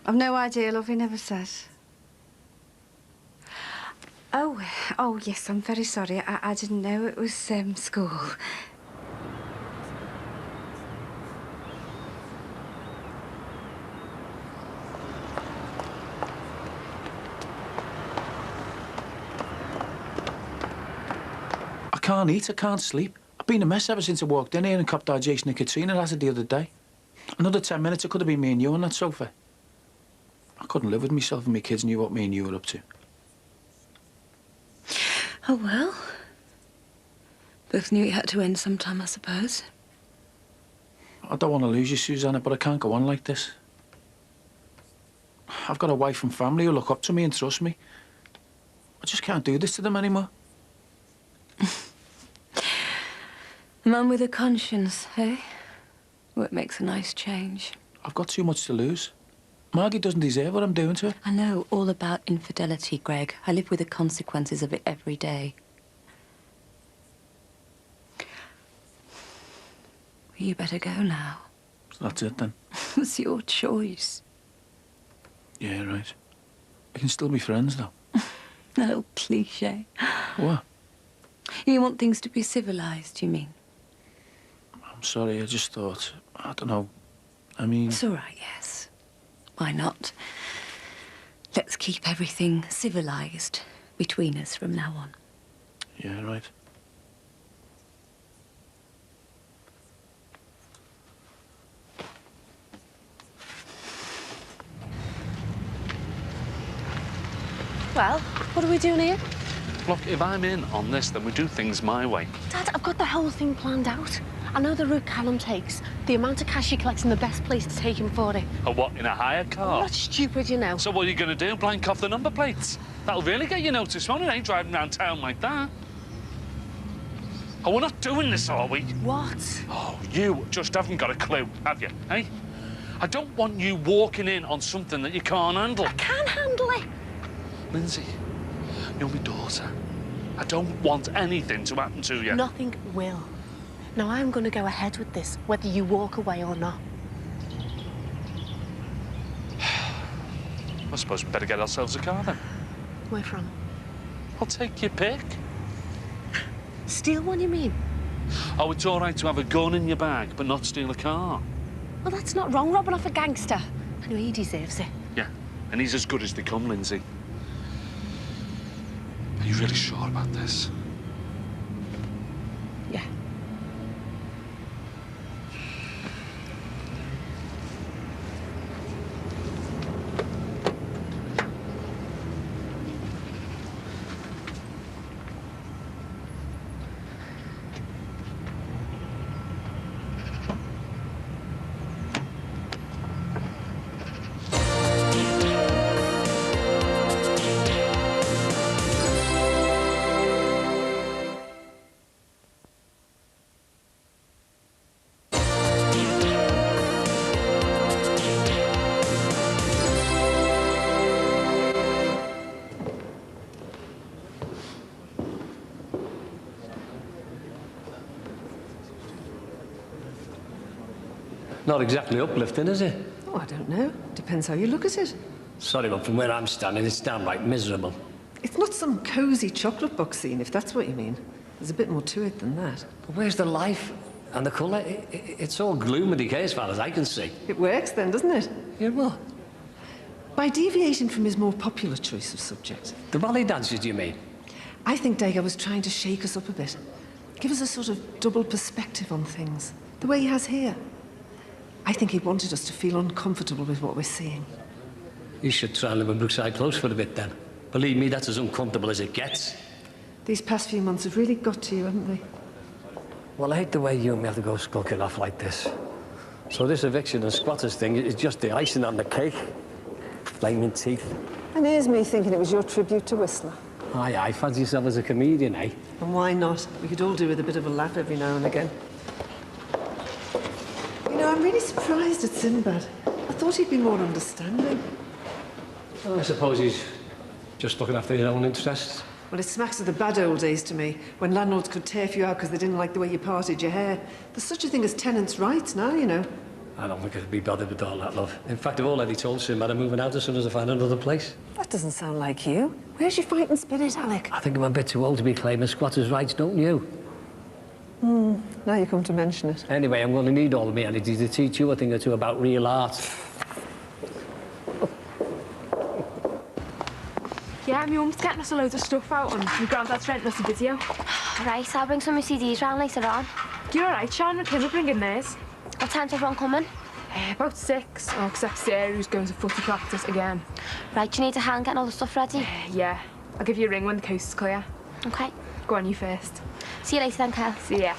I've no idea, love. He never said. Oh, yes, I'm very sorry. I didn't know it was, school. I can't eat, I can't sleep. I've been a mess ever since I walked in here and copped our Jason and Katrina at it the other day. Another 10 minutes, it could have been me and you on that sofa. I couldn't live with myself and my kids knew what me and you were up to. Oh, well. Both knew it had to end sometime, I suppose. I don't want to lose you, Susanna, but I can't go on like this. I've got a wife and family who look up to me and trust me. I just can't do this to them anymore. A man with a conscience, eh? Well, it makes a nice change. I've got too much to lose. Margie doesn't deserve what I'm doing to her. I know all about infidelity, Greg. I live with the consequences of it every day. Well, you better go now. So that's it, then? It's your choice. Yeah, right. We can still be friends, though. A little cliché. What? You want things to be civilised, you mean? I'm sorry, I just thought... I don't know. I mean... It's all right, yes. Why not? Let's keep everything civilised between us from now on. Yeah, right. Well, what are we doing here? Look, if I'm in on this, then we do things my way. Dad, I've got the whole thing planned out. I know the route Callum takes, the amount of cash he collects and the best place to take him for it. Or what, in a hire car? I'm not stupid, you know. So what are you going to do, blank off the number plates? That'll really get you noticed, won't it? Ain't driving around town like that. Oh, we're not doing this, are we? What? Oh, you just haven't got a clue, have you, eh? I don't want you walking in on something that you can't handle. I can handle it. Lindsay, you're my daughter. I don't want anything to happen to you. Nothing will. Now, I'm going to go ahead with this, whether you walk away or not. I suppose we better get ourselves a car, then. Where from? I'll take your pick. Steal one, you mean? Oh, it's all right to have a gun in your bag, but not steal a car. Well, that's not wrong, robbing off a gangster. Anyway, he deserves it. Yeah, and he's as good as they come, Lindsay. Are you really sure about this? Yeah. Not exactly uplifting, is it? Oh, I don't know. Depends how you look at it. Sorry, but from where I'm standing, it's downright miserable. It's not some cosy chocolate box scene, if that's what you mean. There's a bit more to it than that. But where's the life and the colour? It's all gloom and decay as far as I can see. It works then, doesn't it? Yeah, what? By deviating from his more popular choice of subject. The ballet dances, do you mean? I think Degas was trying to shake us up a bit. Give us a sort of double perspective on things. The way he has here. I think he wanted us to feel uncomfortable with what we're seeing. You should try and live in Brookside Close for a bit then. Believe me, that's as uncomfortable as it gets. These past few months have really got to you, haven't they? Well, I hate the way you and me have to go skulking off like this. So this eviction and squatters thing is just the icing on the cake. Flaming teeth. And here's me thinking it was your tribute to Whistler. Aye, fancy yourself as a comedian, eh? And why not? We could all do with a bit of a laugh every now and again. You know, I'm really surprised at Sinbad. I thought he'd be more understanding. Well, I suppose he's just looking after his own interests. Well, it smacks of the bad old days to me, when landlords could turf you out because they didn't like the way you parted your hair. There's such a thing as tenants' rights now, you know. I don't think I'd be bothered with all that, love. In fact, I've already told Sinbad I'm moving out as soon as I find another place. That doesn't sound like you. Where's your fighting spirit, Alec? I think I'm a bit too old to be claiming squatters' rights, don't you? Now you come to mention it. Anyway, I'm going to need all of my energy to teach you a thing or two about real art. Yeah, my mum's getting us a load of stuff out and my granddad's renting us a video. Right, I'll bring some of my CDs round later on. You're all right, Sean and Kim are bringing theirs. What time's everyone coming? About 6. Oh, except Sarah, who's going to footy practice again. Right, you need a hand getting all the stuff ready? Yeah. I'll give you a ring when the coast is clear. OK. Go on, you first. See you later then, Kyle. See ya.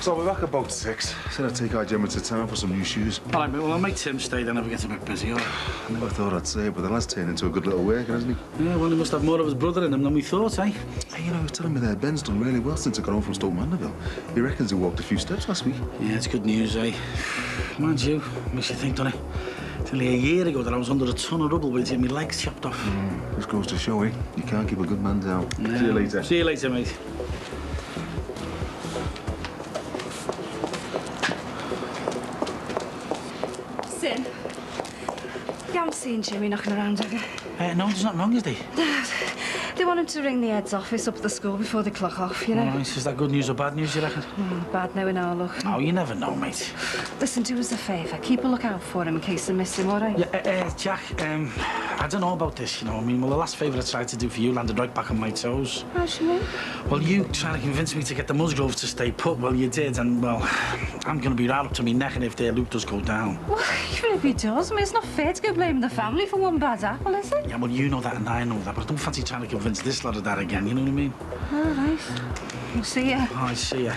So I'll be back about 6. Said I'd take our Gemma to town for some new shoes. All right, mate, well, I'll make Tim stay then if it gets a bit busy, all right? I never thought I'd say it, but the lad's turned into a good little worker, hasn't he? Yeah, well, he must have more of his brother in him than we thought, eh? Hey, you know, he was telling me that Ben's done really well since he got home from Stoke Mandeville. He reckons he walked a few steps last week. Yeah, it's good news, eh? Mind you, makes you think, doesn't it? It's only a year ago that I was under a ton of rubble with my legs chopped off. This goes to show, eh? You can't keep a good man down. No. See you later. See you later, mate. Sin, you haven't seen Jimmy knocking around, have you? No, there's nothing wrong, is there? They want him to ring the head's office up at the school before they clock off, you know? All right, is that good news or bad news, you reckon? Bad now in our luck. Oh, you never know, mate. Listen, do us a favour. Keep a lookout for him in case they miss him, all right? Yeah, Jack, I don't know about this, you know. I mean, well, the last favour I tried to do for you landed right back on my toes. How do you mean? Well, you trying to convince me to get the Musgroves to stay put. Well, you did, and, well, I'm going to be right up to me neck and if their loop does go down. Well, even if he does, I mean, it's not fair to go blaming the family for one bad apple, is it? Yeah, well, you know that and I know that, but I don't fancy trying to convince this lot of that again, you know what I mean? All right. We'll see ya. Oh, I see ya.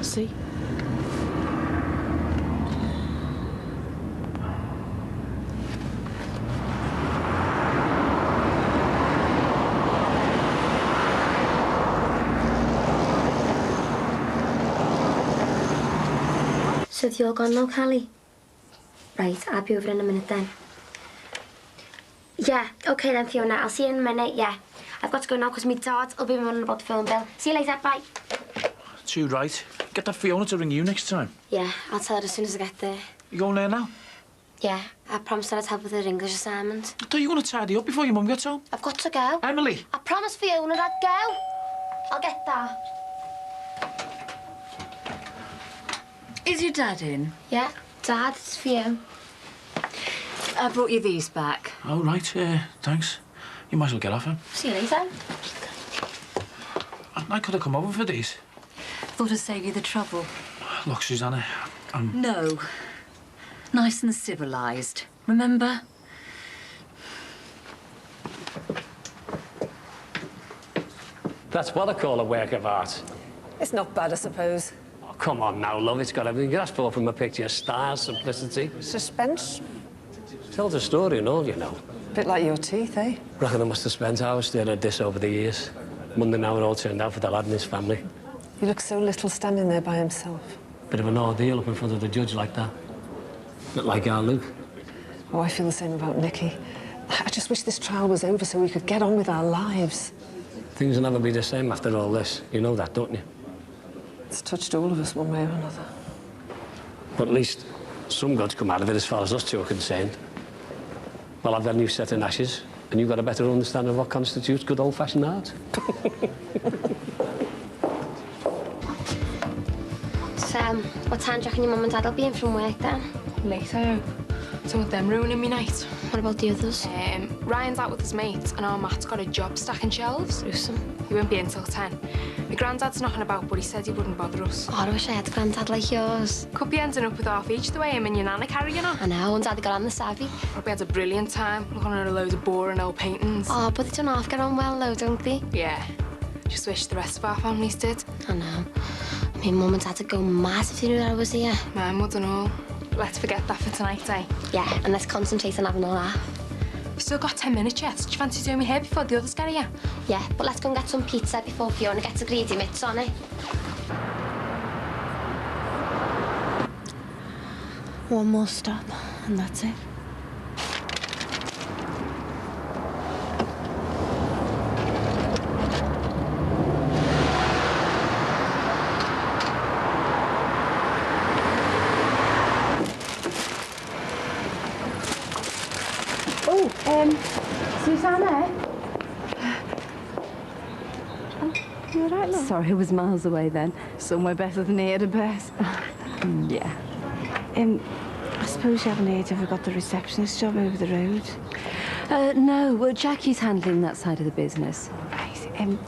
See? So you're gone now, Callie? Right, I'll be over in a minute then. Yeah, OK then, Fiona. I'll see you in a minute, yeah. I've got to go now because my dad will be running about the phone bill. See you later, bye. Too right. Get that Fiona to ring you next time. Yeah, I'll tell her as soon as I get there. You going there now? Yeah, I promised her I'd help with her English assignment. I thought you were going to tidy up before your mum gets home. I've got to go. Emily! I promised Fiona I'd go. I'll get that. Is your dad in? Yeah, Dad, it's for you. I brought you these back. Oh, right. Thanks. You might as well get off him. See you later. I could have come over for these. Thought I'd save you the trouble. Look, Susanna, I'm... No. Nice and civilised. Remember? That's what I call a work of art. It's not bad, I suppose. Oh, come on now, love. It's got everything you ask for from a picture. Style, simplicity. Suspense? Tells a story and all, you know. Bit like your teeth, eh? Reckon I must have spent hours staring at this over the years. Wondering how it all turned out for the lad and his family. He looks so little standing there by himself. Bit of an ordeal up in front of the judge like that. Not like our Luke. Oh, I feel the same about Nicky. I just wish this trial was over so we could get on with our lives. Things will never be the same after all this. You know that, don't you? It's touched all of us one way or another. But at least some good's come out of it as far as us two are concerned. Well, I've got a new set in ashes, and you've got a better understanding of what constitutes good old-fashioned art. So, what time do you reckon your mum and dad will be in from work then? Late, I hope. Some of them ruining me night. What about the others? Ryan's out with his mates, and our Matt's got a job stacking shelves. Gruesome. He won't be in till 10. My granddad's knocking about, but he said he wouldn't bother us. Oh, I wish I had a granddad like yours. Could be ending up with half each the way him and your nana carrying on. I know, and Daddy got on the savvy. Probably had a brilliant time, looking at a load of boring old paintings. Oh, but they don't half get on well, though, don't they? Yeah. Just wish the rest of our families did. I know. I mean, Mum and Dad would go mad if they knew I was here. Mine would and all. Let's forget that for tonight, eh? Yeah, and let's concentrate on having a laugh. We've still got 10 minutes yet. Do you fancy doing me hair before the others get here? Yeah, but let's go and get some pizza before Fiona gets a greedy mitts on it. One more stop, and that's it. Susanna? Oh, you all right, love? Sorry, I was miles away then. Somewhere better than here, to bet. Yeah. I suppose you haven't heard if I got the receptionist job over the road? No, well, Jackie's handling that side of the business. Right.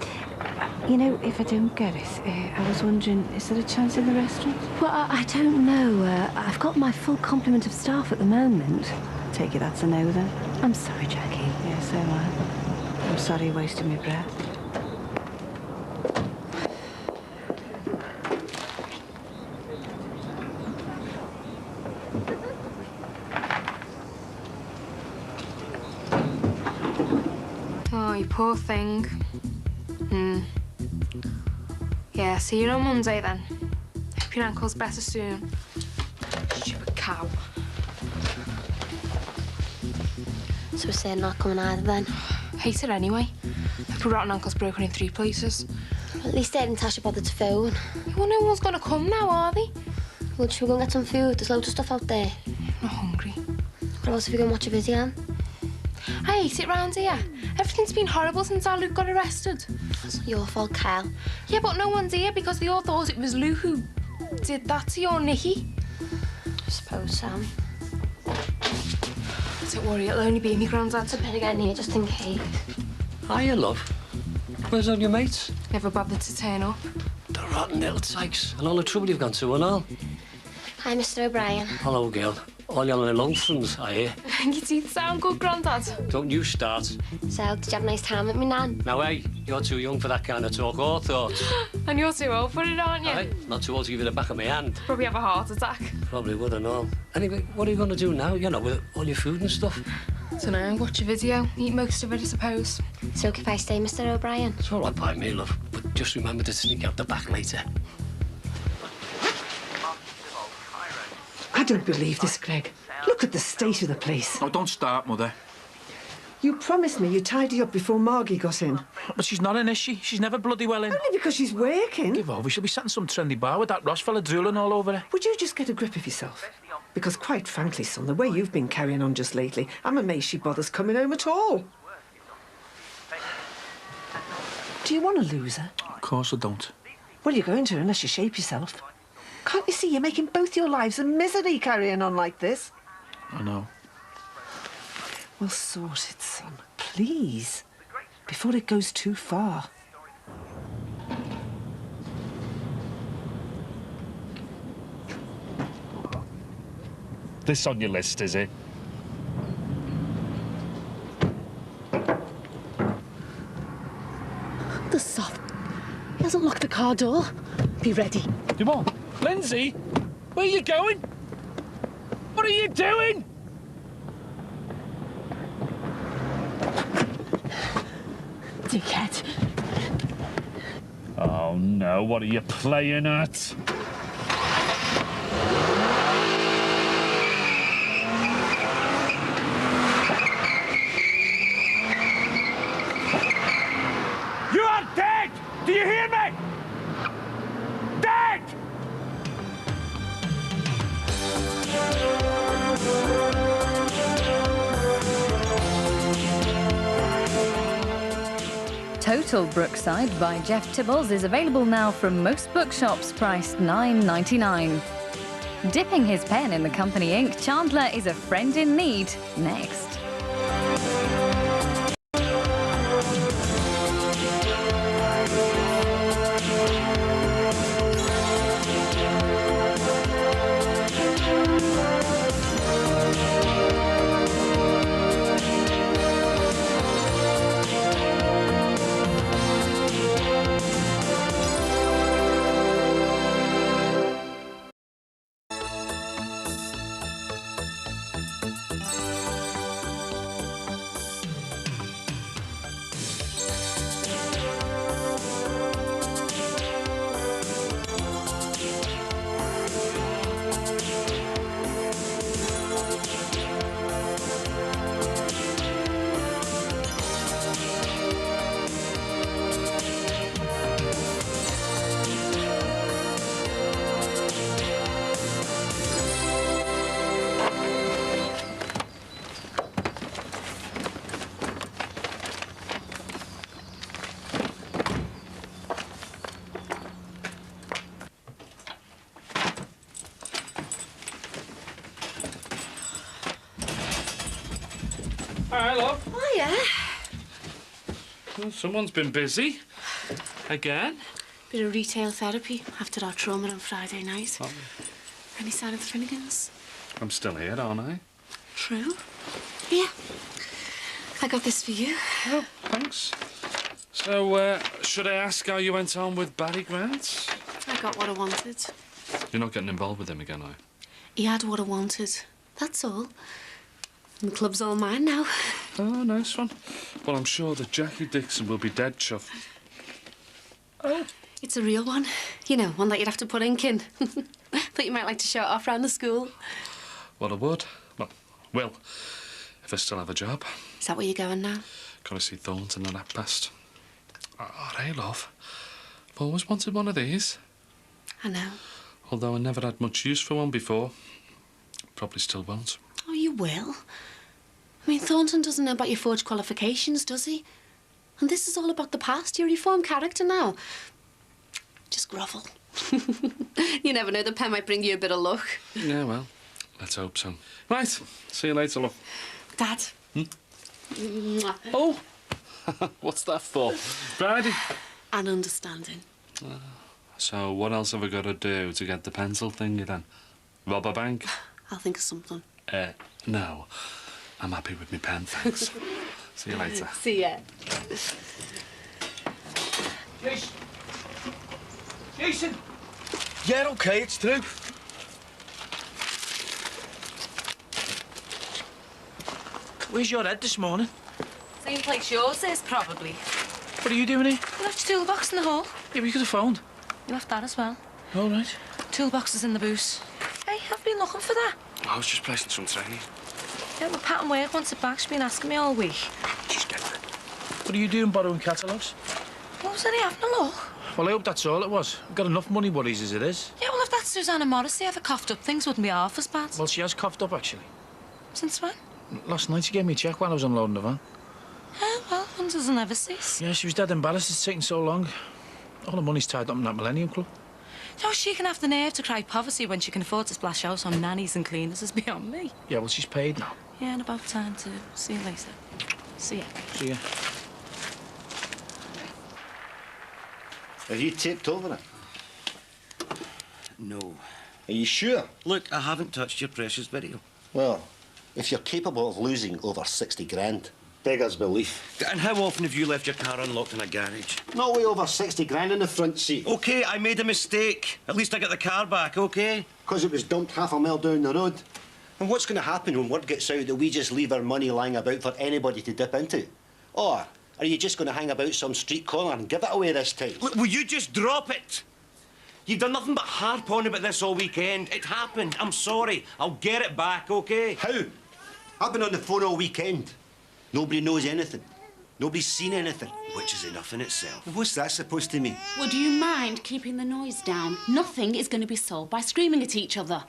You know, if I don't get it, I was wondering, is there a chance in the restaurant? Well, I don't know. I've got my full complement of staff at the moment. Take it that's a no, then? I'm sorry, Jackie. Yeah, so am I. I'm sorry you're wasting my breath. Oh, you poor thing. Yeah, see you on Monday then. Hope your ankle's better soon. Stupid cow. So we're saying not coming either then? Hate it anyway. Her rotten ankle's broken in 3 places. Well, at least Ed and Tasha bothered to phone. Well, no one's gonna come now, are they? Well, should we go and get some food? There's loads of stuff out there. I'm not hungry. What about if we go and watch a video? I hate it round here. Everything's been horrible since our Luke got arrested. It's not your fault, Kyle. Yeah, but no one's here because they all thought it was Luke who did that to your Nicky. I suppose so. Don't worry, it'll only be me, Grandad. I'd better get in here just in case. Hiya, love. Where's all your mates? Never bothered to turn up. The rotten little tykes. And all the trouble you've gone to and all. Hi, Mr. O'Brien. Hello, girl. All your little lonesome, I hear. Your teeth sound good, Grandad. Don't you start. So, did you have a nice time with me, Nan? Now, hey, you're too young for that kind of talk or thoughts. And you're too old for it, aren't you? Aye, not too old to give you the back of my hand. Probably have a heart attack. Probably would and all. Anyway, what are you going to do now, you know, with all your food and stuff? Dunno, watch a video. Eat most of it, I suppose. It's okay if I stay, Mr. O'Brien? It's all right by me, love. But just remember to sneak out the back later. I don't believe this, Greg. Look at the state of the place. Oh, don't start, Mother. You promised me you'd tidy up before Margie got in. But she's not in, is she? She's never bloody well in. Only because she's working. Give over. She'll be sat in some trendy bar with that Ross fella drooling all over her. Would you just get a grip of yourself? Because quite frankly, son, the way you've been carrying on just lately, I'm amazed she bothers coming home at all. Do you want to lose her? Of course I don't. Well, you're going to unless you shape yourself. Can't you see you're making both your lives a misery carrying on like this? I know. Well, sort it, son. Please. Before it goes too far. This on your list, is it? The sod. He hasn't locked the car door. Be ready. Come on. Lindsay, where are you going? What are you doing? Dickhead. Oh, no. What are you playing at? You are dead! Do you hear me? Dead! Total Brookside by Jeff Tibbles is available now from most bookshops, priced $9.99. Dipping his pen in the company ink, Chandler is a friend in need. Next. Hi, love. Hiya. Well, someone's been busy. Again? Bit of retail therapy after our trauma on Friday night. Oh. Any sign of the Finnegans? I'm still here, aren't I? True. Here. I got this for you. Oh, thanks. So, should I ask how you went on with Barry Grant? I got what I wanted. You're not getting involved with him again, are you? He had what I wanted. That's all. And the club's all mine now. Oh, nice one. Well, I'm sure that Jackie Dixon will be dead chuffed. Oh. It's a real one. You know, one that you'd have to put ink in. Thought you might like to show it off round the school. Well, I would. Well, will. If I still have a job. Is that where you're going now? Gotta see Thornton and that past. Oh, hey, love. I've always wanted one of these. I know. Although I never had much use for one before. Probably still won't. Oh, you will. I mean, Thornton doesn't know about your forged qualifications, does he? And this is all about the past. You're a reformed character now. Just grovel. You never know, the pen might bring you a bit of luck. Yeah, well, let's hope so. Right, see you later, love. Dad. Hmm? Oh! What's that for? Friday? And understanding. So what else have I got to do to get the pencil thingy then? Rob a bank? I'll think of something. No. I'm happy with my pen, thanks. See you later. See ya. Jason! Jason! Yeah, OK, it's through. Where's your head this morning? Same place yours is, probably. What are you doing here? You left your toolbox in the hall. Yeah, but you could have phoned. You left that as well. All right. Toolbox is in the booth. Hey, I've been looking for that. I was just placing some training. Yeah, but Pat and work wants it back. She's been asking me all week. She's different. What are you doing borrowing catalogues? What was only having a look? Well, I hope that's all it was. I've got enough money worries as it is. Yeah, well, if that Susanna Morrissey ever coughed up, things wouldn't be half as bad. Well, she has coughed up, actually. Since when? Last night she gave me a cheque while I was unloading the van. Oh, well, one doesn't ever cease. Yeah, she was dead embarrassed it's taking so long. All the money's tied up in that Millennium Club. How she can have the nerve to cry poverty when she can afford to splash out on nannies and cleaners is beyond me. Yeah, well, she's paid now. Yeah, and about time to see you later. See ya. See ya. Have you taped over it? No. Are you sure? Look, I haven't touched your precious video. Well, if you're capable of losing over 60 grand, beggars belief. And how often have you left your car unlocked in a garage? Not way over 60 grand in the front seat. OK, I made a mistake. At least I got the car back, OK? Because it was dumped half a mile down the road. And what's going to happen when word gets out that we just leave our money lying about for anybody to dip into? Or are you just going to hang about some street corner and give it away this time? Look, will you just drop it? You've done nothing but harp on about this all weekend. It happened. I'm sorry. I'll get it back, OK? How? I've been on the phone all weekend. Nobody knows anything. Nobody's seen anything. Which is enough in itself. What's that supposed to mean? Would you mind keeping the noise down? Nothing is going to be solved by screaming at each other.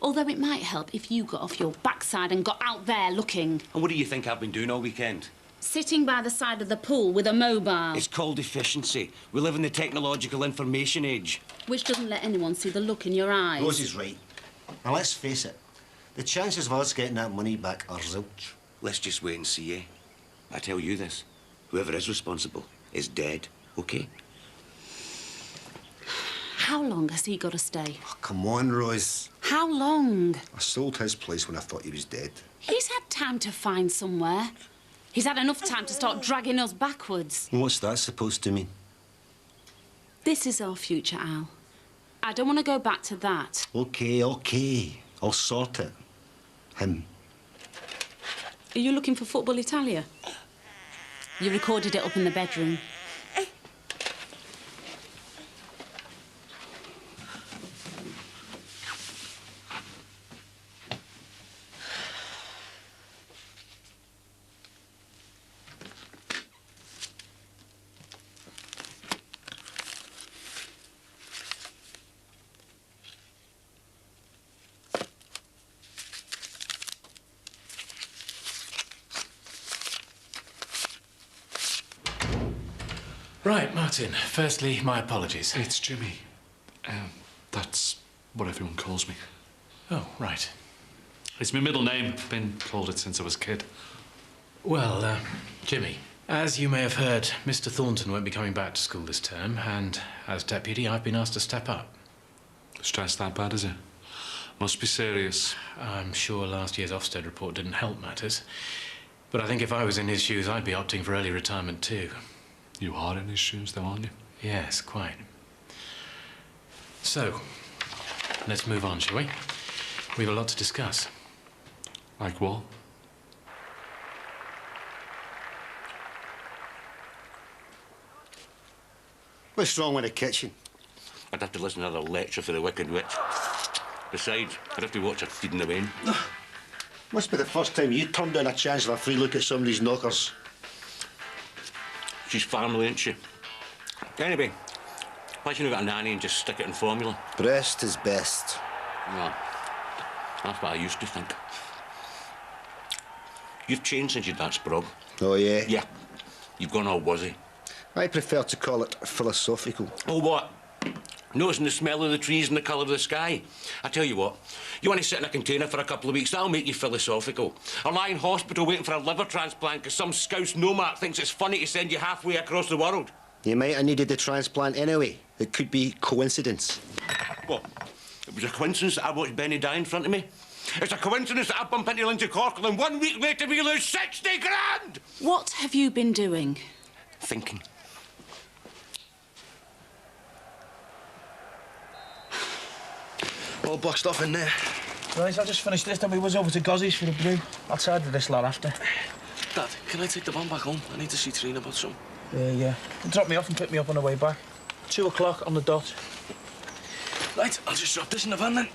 Although it might help if you got off your backside and got out there looking. And what do you think I've been doing all weekend? Sitting by the side of the pool with a mobile. It's called efficiency. We live in the technological information age. Which doesn't let anyone see the look in your eyes. Rose is right. Now, let's face it. The chances of us getting that money back are zilch. Let's just wait and see, eh? I tell you this. Whoever is responsible is dead, OK? How long has he got to stay? Oh, come on, Rose. How long? I sold his place when I thought he was dead. He's had time to find somewhere. He's had enough time to start dragging us backwards. What's that supposed to mean? This is our future, Al. I don't want to go back to that. OK, OK. I'll sort it. Him. Are you looking for Football Italia? You recorded it up in the bedroom. Right, Martin. Firstly, my apologies. It's Jimmy. That's what everyone calls me. Oh, right. It's my middle name. Been called it since I was a kid. Well, Jimmy, as you may have heard, Mr. Thornton won't be coming back to school this term, and as deputy, I've been asked to step up. Stress that bad, is it? Must be serious. I'm sure last year's Ofsted report didn't help matters, but I think if I was in his shoes, I'd be opting for early retirement too. You are in his shoes, though, aren't you? Yes, quite. So, let's move on, shall we? We've a lot to discuss. Like what? What's wrong with the kitchen? I'd have to listen to another lecture for the Wicked Witch. Besides, I'd have to watch her feeding the wen. Must be the first time you turned down a chance of a free look at somebody's knockers. She's family, isn't she? Anyway, why shouldn't you get a nanny and just stick it in formula? Breast is best. No, that's what I used to think. You've changed since you'd that sprog. Oh, yeah? Yeah. You've gone all wuzzy. I prefer to call it philosophical. Oh, what? Noticing the smell of the trees and the colour of the sky. I tell you what, you want to sit in a container for a couple of weeks, that'll make you philosophical. Or lie in hospital waiting for a liver transplant because some scouse nomad thinks it's funny to send you halfway across the world. You might have needed the transplant anyway. It could be coincidence. What? It was a coincidence that I watched Benny die in front of me. It's a coincidence that I bump into Lindsay Corkle and 1 week later we lose 60 grand! What have you been doing? Thinking. All boxed off in there. Right, I'll just finish this, then we whiz over to Gozzi's for a brew. I'll tidy this lot after. Dad, can I take the van back home? I need to see Trina about some. Yeah. Drop me off and pick me up on the way back. 2 o'clock on the dot. Right, I'll just drop this in the van then.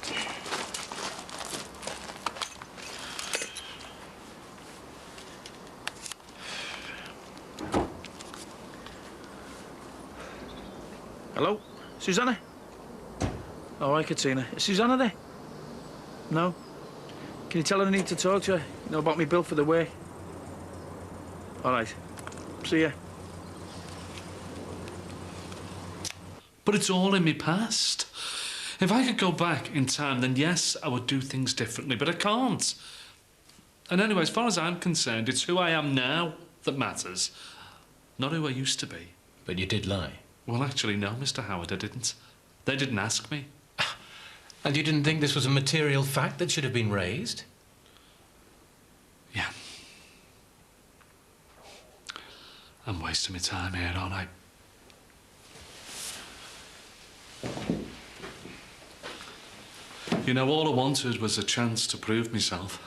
Hello? Susanna? Oh, hi, Katina. Is Susanna there? No? Can you tell her I need to talk to her? You know, about me bill for the work? All right. See ya. But it's all in my past. If I could go back in time, then yes, I would do things differently, but I can't. And anyway, as far as I'm concerned, it's who I am now that matters, not who I used to be. But you did lie. Well, actually, no, Mr. Howard, I didn't. They didn't ask me. And you didn't think this was a material fact that should have been raised? Yeah. I'm wasting my time here, aren't I? You know, all I wanted was a chance to prove myself.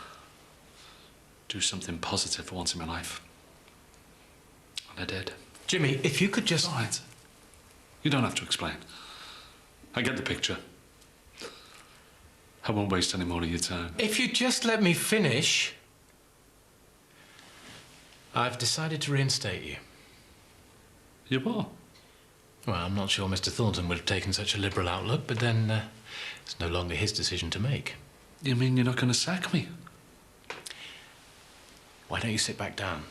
Do something positive for once in my life. And I did. Jimmy, if you could just... All right. You don't have to explain. I get the picture. I won't waste any more of your time. If you just let me finish... I've decided to reinstate you. You what? Well, I'm not sure Mr. Thornton would have taken such a liberal outlook, but then it's no longer his decision to make. You mean you're not going to sack me? Why don't you sit back down?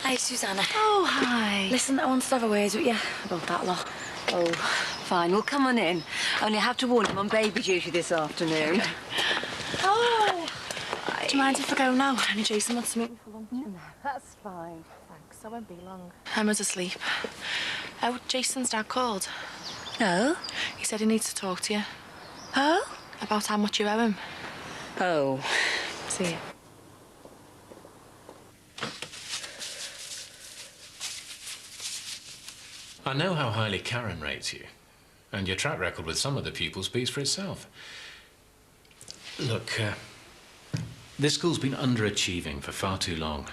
Hi, Susanna. Oh, hi. Listen, I wanted to have a word with you about that lot. Oh, fine. Well, come on in. Only I have to warn you, I'm on baby duty this afternoon. Okay. Oh! Do you mind if I go now? Only Jason wants to meet me for lunch. No, that's fine. Thanks. I won't be long. Emma's asleep. Oh, Jason's dad called. Oh? He said he needs to talk to you. Oh? About how much you owe him. Oh. See you. I know how highly Karen rates you, and your track record with some of the pupils speaks for itself. Look, this school's been underachieving for far too long.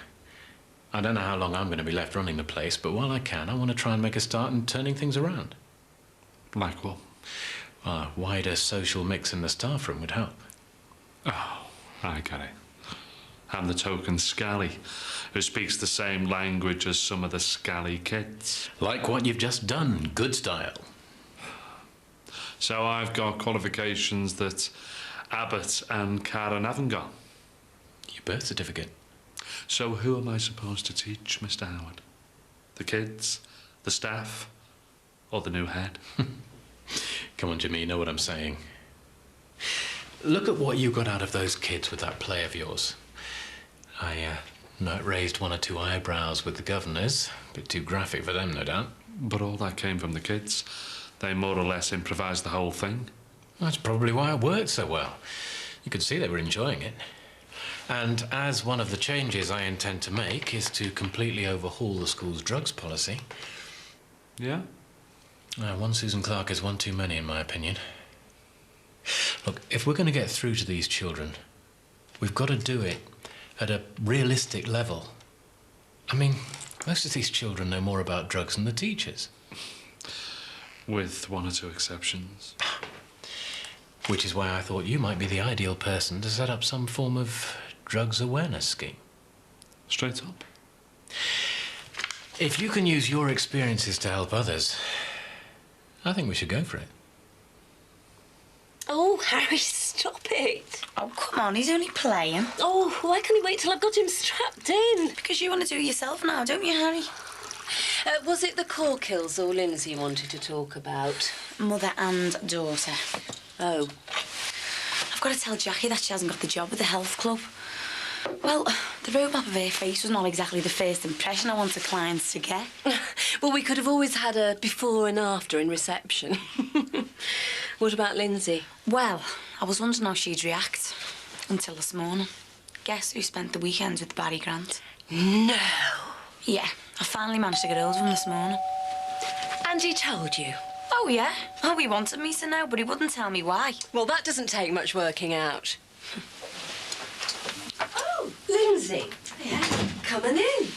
I don't know how long I'm going to be left running the place, but while I can, I want to try and make a start in turning things around. Like what? Well, a wider social mix in the staff room would help. Oh, I get it. I'm the token scally who speaks the same language as some of the scally kids. Like what you've just done, good style. So I've got qualifications that Abbott and Karen haven't got. Your birth certificate. So who am I supposed to teach, Mr. Howard? The kids, the staff, or the new head? Come on, Jimmy, you know what I'm saying. Look at what you got out of those kids with that play of yours. I know it raised one or two eyebrows with the governors. A bit too graphic for them, no doubt. But all that came from the kids. They more or less improvised the whole thing. That's probably why it worked so well. You could see they were enjoying it. And as one of the changes I intend to make is to completely overhaul the school's drugs policy. Yeah? One Susan Clark is one too many, in my opinion. Look, if we're going to get through to these children, we've got to do it at a realistic level. I mean, most of these children know more about drugs than the teachers. With one or two exceptions. Which is why I thought you might be the ideal person to set up some form of drugs awareness scheme. Straight up. If you can use your experiences to help others, I think we should go for it. Oh, Harry, stop it. Oh, come on, he's only playing. Oh, why can't he wait till I've got him strapped in? Because you want to do it yourself now, don't you, Harry? Was it the Corkills or Lindsay you wanted to talk about? Mother and daughter. Oh. I've got to tell Jackie that she hasn't got the job at the health club. Well, the roadmap of her face was not exactly the first impression I wanted clients to get. Well, we could have always had a before and after in reception. What about Lindsay? Well, I was wondering how she'd react until this morning. Guess who spent the weekend with Barry Grant? No. Yeah, I finally managed to get hold of him this morning. And he told you? Oh, yeah. Oh, he wanted me to know, but he wouldn't tell me why. Well, that doesn't take much working out. Oh, Lindsay. Yeah? Coming in.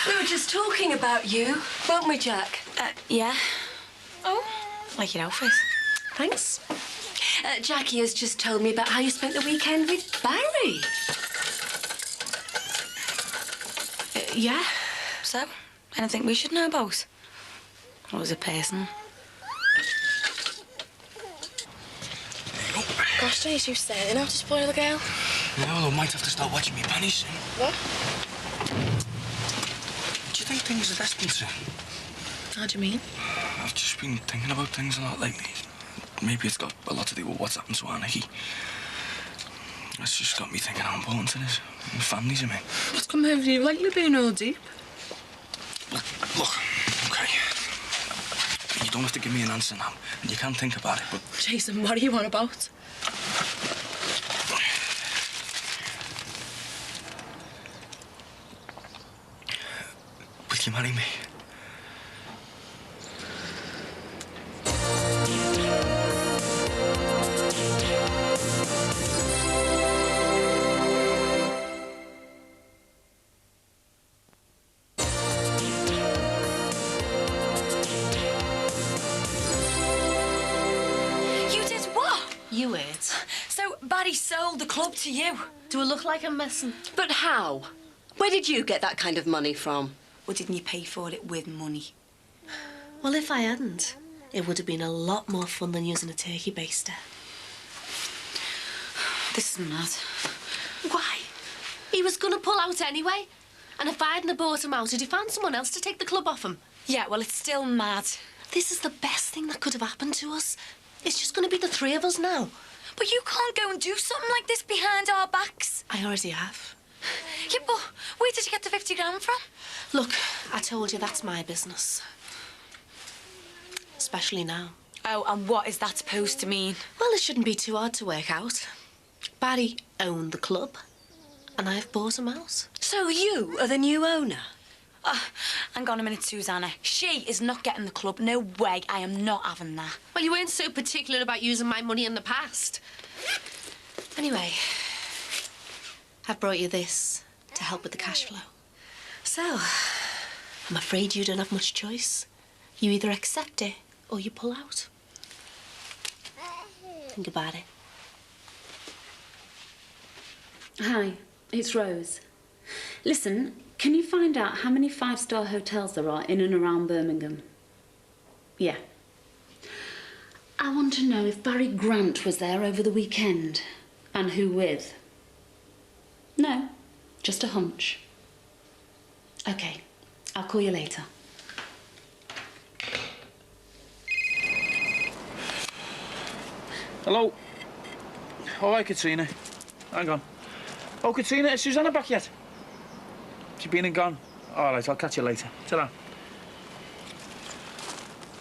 We were just talking about you, weren't we, Jack? Yeah. Oh, like your outfit. Thanks. Jackie has just told me about how you spent the weekend with Barry. Yeah. So, anything we should know about? Or was it personal? Gosh, don't you two say it, how to spoil a girl. No, I might have to start watching me panties soon. What? Do you think things are desperate soon? How do you mean? I've just been thinking about things a lot lately. Maybe it's got a lot to do with what's happened to Anarchy. It's just got me thinking how important it is. And families, I mean. What's come over you lately, being all deep? Look, okay. You don't have to give me an answer now, and you can think about it, but... Jason, what are you on about? Will you marry me? You did what? You ate. So, Barry sold the club to you? Do I look like I'm messing? But how? Where did you get that kind of money from? Or didn't you pay for it with money? Well, if I hadn't, it would have been a lot more fun than using a turkey baster. This is mad. Why? He was going to pull out anyway. And if I hadn't have bought him out, he'd have found someone else to take the club off him. Yeah, well, it's still mad. This is the best thing that could have happened to us. It's just going to be the three of us now. But you can't go and do something like this behind our backs. I already have. Yeah, but where did you get the 50 grand from? Look, I told you that's my business. Especially now. Oh, and what is that supposed to mean? Well, it shouldn't be too hard to work out. Barry owned the club, and I've bought him out. So you are the new owner? Hang on a minute, Susanna. She is not getting the club. No way. I am not having that. Well, you weren't so particular about using my money in the past. Anyway, I've brought you this to help with the cash flow. So, I'm afraid you don't have much choice. You either accept it or you pull out. Think about it. Hi, it's Rose. Listen, can you find out how many five-star hotels there are in and around Birmingham? Yeah. I want to know if Barry Grant was there over the weekend and who with. No, just a hunch. Okay, I'll call you later. Hello. Oh, hi, Katrina. Hang on. Oh, Katrina, is Susanna back yet? She been and gone? All right, I'll catch you later. Ta-ra.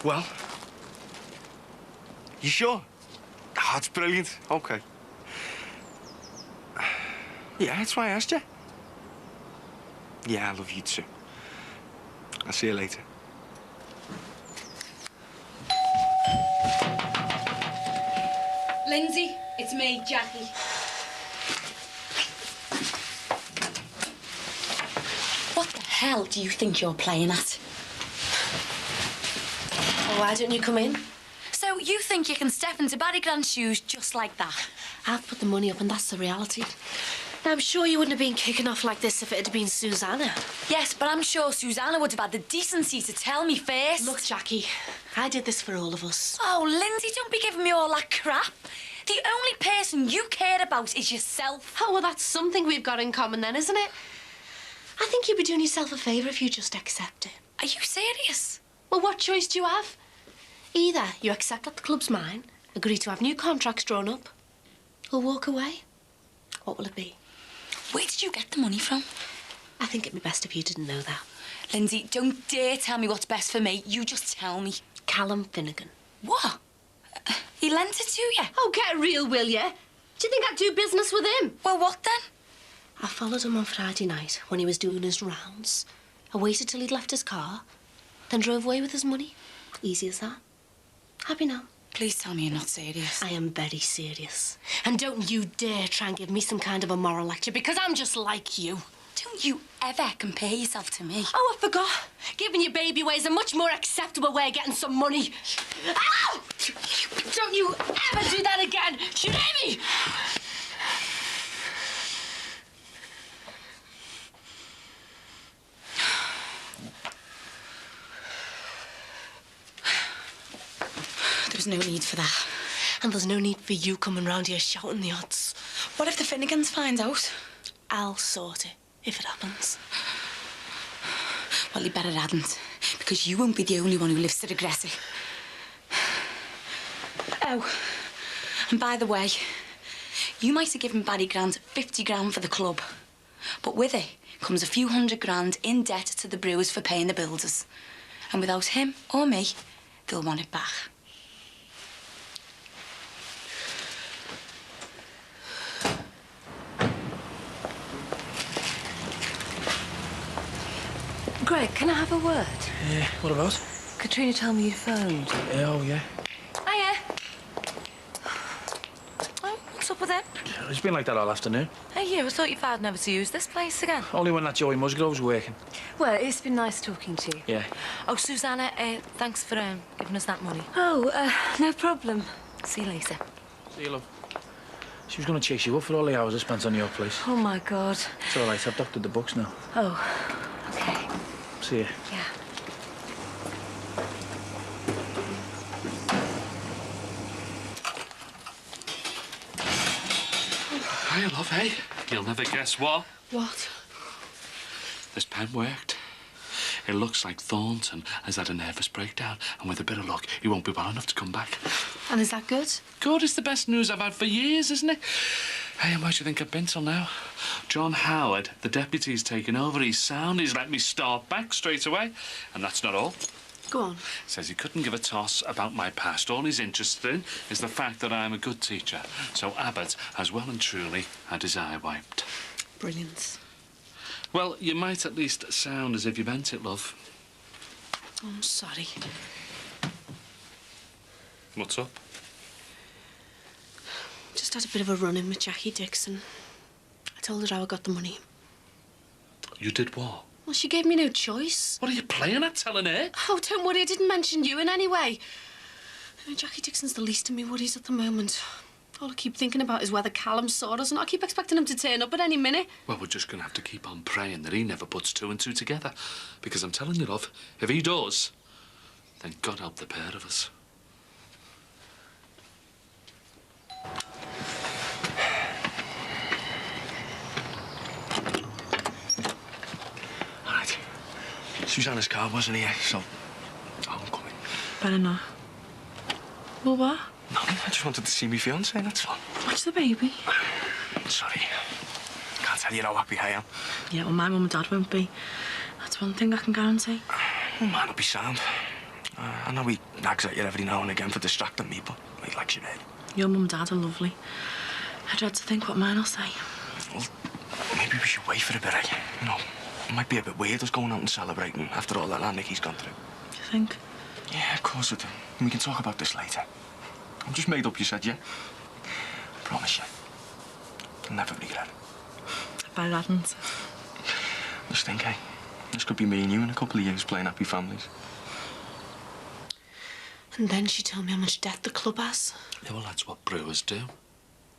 Well? You sure? Oh, that's brilliant. OK. Yeah, that's why I asked you. Yeah, I love you too. I'll see you later. Lindsay, it's me, Jackie. What the hell do you think you're playing at? Well, why don't you come in? So you think you can step into Barry Grant's shoes just like that? I've put the money up and that's the reality. Now, I'm sure you wouldn't have been kicking off like this if it had been Susanna. Yes, but I'm sure Susanna would have had the decency to tell me first. Look, Jackie, I did this for all of us. Oh, Lindsay, don't be giving me all that crap. The only person you care about is yourself. Oh, well, that's something we've got in common then, isn't it? I think you'd be doing yourself a favour if you just accept it. Are you serious? Well, what choice do you have? Either you accept that the club's mine, agree to have new contracts drawn up, or walk away. What will it be? Where did you get the money from? I think it'd be best if you didn't know that. Lindsay, don't dare tell me what's best for me. You just tell me. Callum Finnegan. What? He lent it to you? Oh, get real, will you? Do you think I'd do business with him? Well, what then? I followed him on Friday night when he was doing his rounds. I waited till he'd left his car, then drove away with his money. Easy as that. Happy now. Please tell me you're not serious. I am very serious. And don't you dare try and give me some kind of a moral lecture, because I'm just like you. Don't you ever compare yourself to me. Oh, I forgot. Giving you baby away is a much more acceptable way of getting some money. Ow! Don't you ever do that again. You hear me? There's no need for that. And there's no need for you coming round here shouting the odds. What if the Finnegans find out? I'll sort it, if it happens. Well, you better hadn't, because you won't be the only one who lives to regret it. Oh, and by the way, you might have given Barry Grant 50 grand for the club, but with it comes a few £100 in debt to the Brewers for paying the builders. And without him or me, they'll want it back. Greg, can I have a word? Yeah, what about? Katrina told me you phoned. Oh, yeah. Hiya. Oh, what's up with it? It's been like that all afternoon. Hey, you, I thought you vowed never to use this place again. Only when that Joey Musgrove's working. Well, it's been nice talking to you. Yeah. Oh, Susanna, thanks for giving us that money. Oh, no problem. See you later. See you, love. She was going to chase you up for all the hours I spent on your place. Oh, my God. It's all right, I've doctored the books now. Oh, OK. See you. Yeah. Hiya, love, hey? You'll never guess what. What? This pen worked. It looks like Thornton has had a nervous breakdown, and with a bit of luck, he won't be well enough to come back. And is that good? Good, it's the best news I've had for years, isn't it? Hey, and where do you think I've been till now? John Howard, the deputy's taken over. He's sound. He's let me start back straight away. And that's not all. Go on. Says he couldn't give a toss about my past. All he's interested in is the fact that I'm a good teacher. So Abbott has well and truly had his eye wiped. Brilliant. Well, you might at least sound as if you meant it, love. Oh, I'm sorry. What's up? Just had a bit of a run-in with Jackie Dixon. I told her how I got the money. You did what? Well, she gave me no choice. What are you playing at, telling her? Oh, don't worry, I didn't mention you in any way. Jackie Dixon's the least of me worries at the moment. All I keep thinking about is whether Callum saw us, and I keep expecting him to turn up at any minute. Well, we're just going to have to keep on praying that he never puts two and two together. Because I'm telling you, love, if he does, then God help the pair of us. All right. Susanna's car wasn't here, so I'm coming. Better not. Well, what? Nothing. I just wanted to see me fiancée, that's all. Watch the baby. Sorry. Can't tell you how happy I am. Yeah, well, my mum and dad won't be. That's one thing I can guarantee. Oh, man, will be sound. I know he nags at you every now and again for distracting me, but he likes you, mate. Your mum and dad are lovely. I dread to think what mine will say. Well, maybe we should wait for a bit, eh? You know, it might be a bit weird us going out and celebrating after all that Nicky's gone through. You think? Yeah, of course I do. We can talk about this later. I'm just made up, you said, yeah? Promise you. You'll never regret it. I bet I hadn't. Just think, eh? This could be me and you in a couple of years playing happy families. And then she told me how much debt the club has. Yeah, well, that's what brewers do.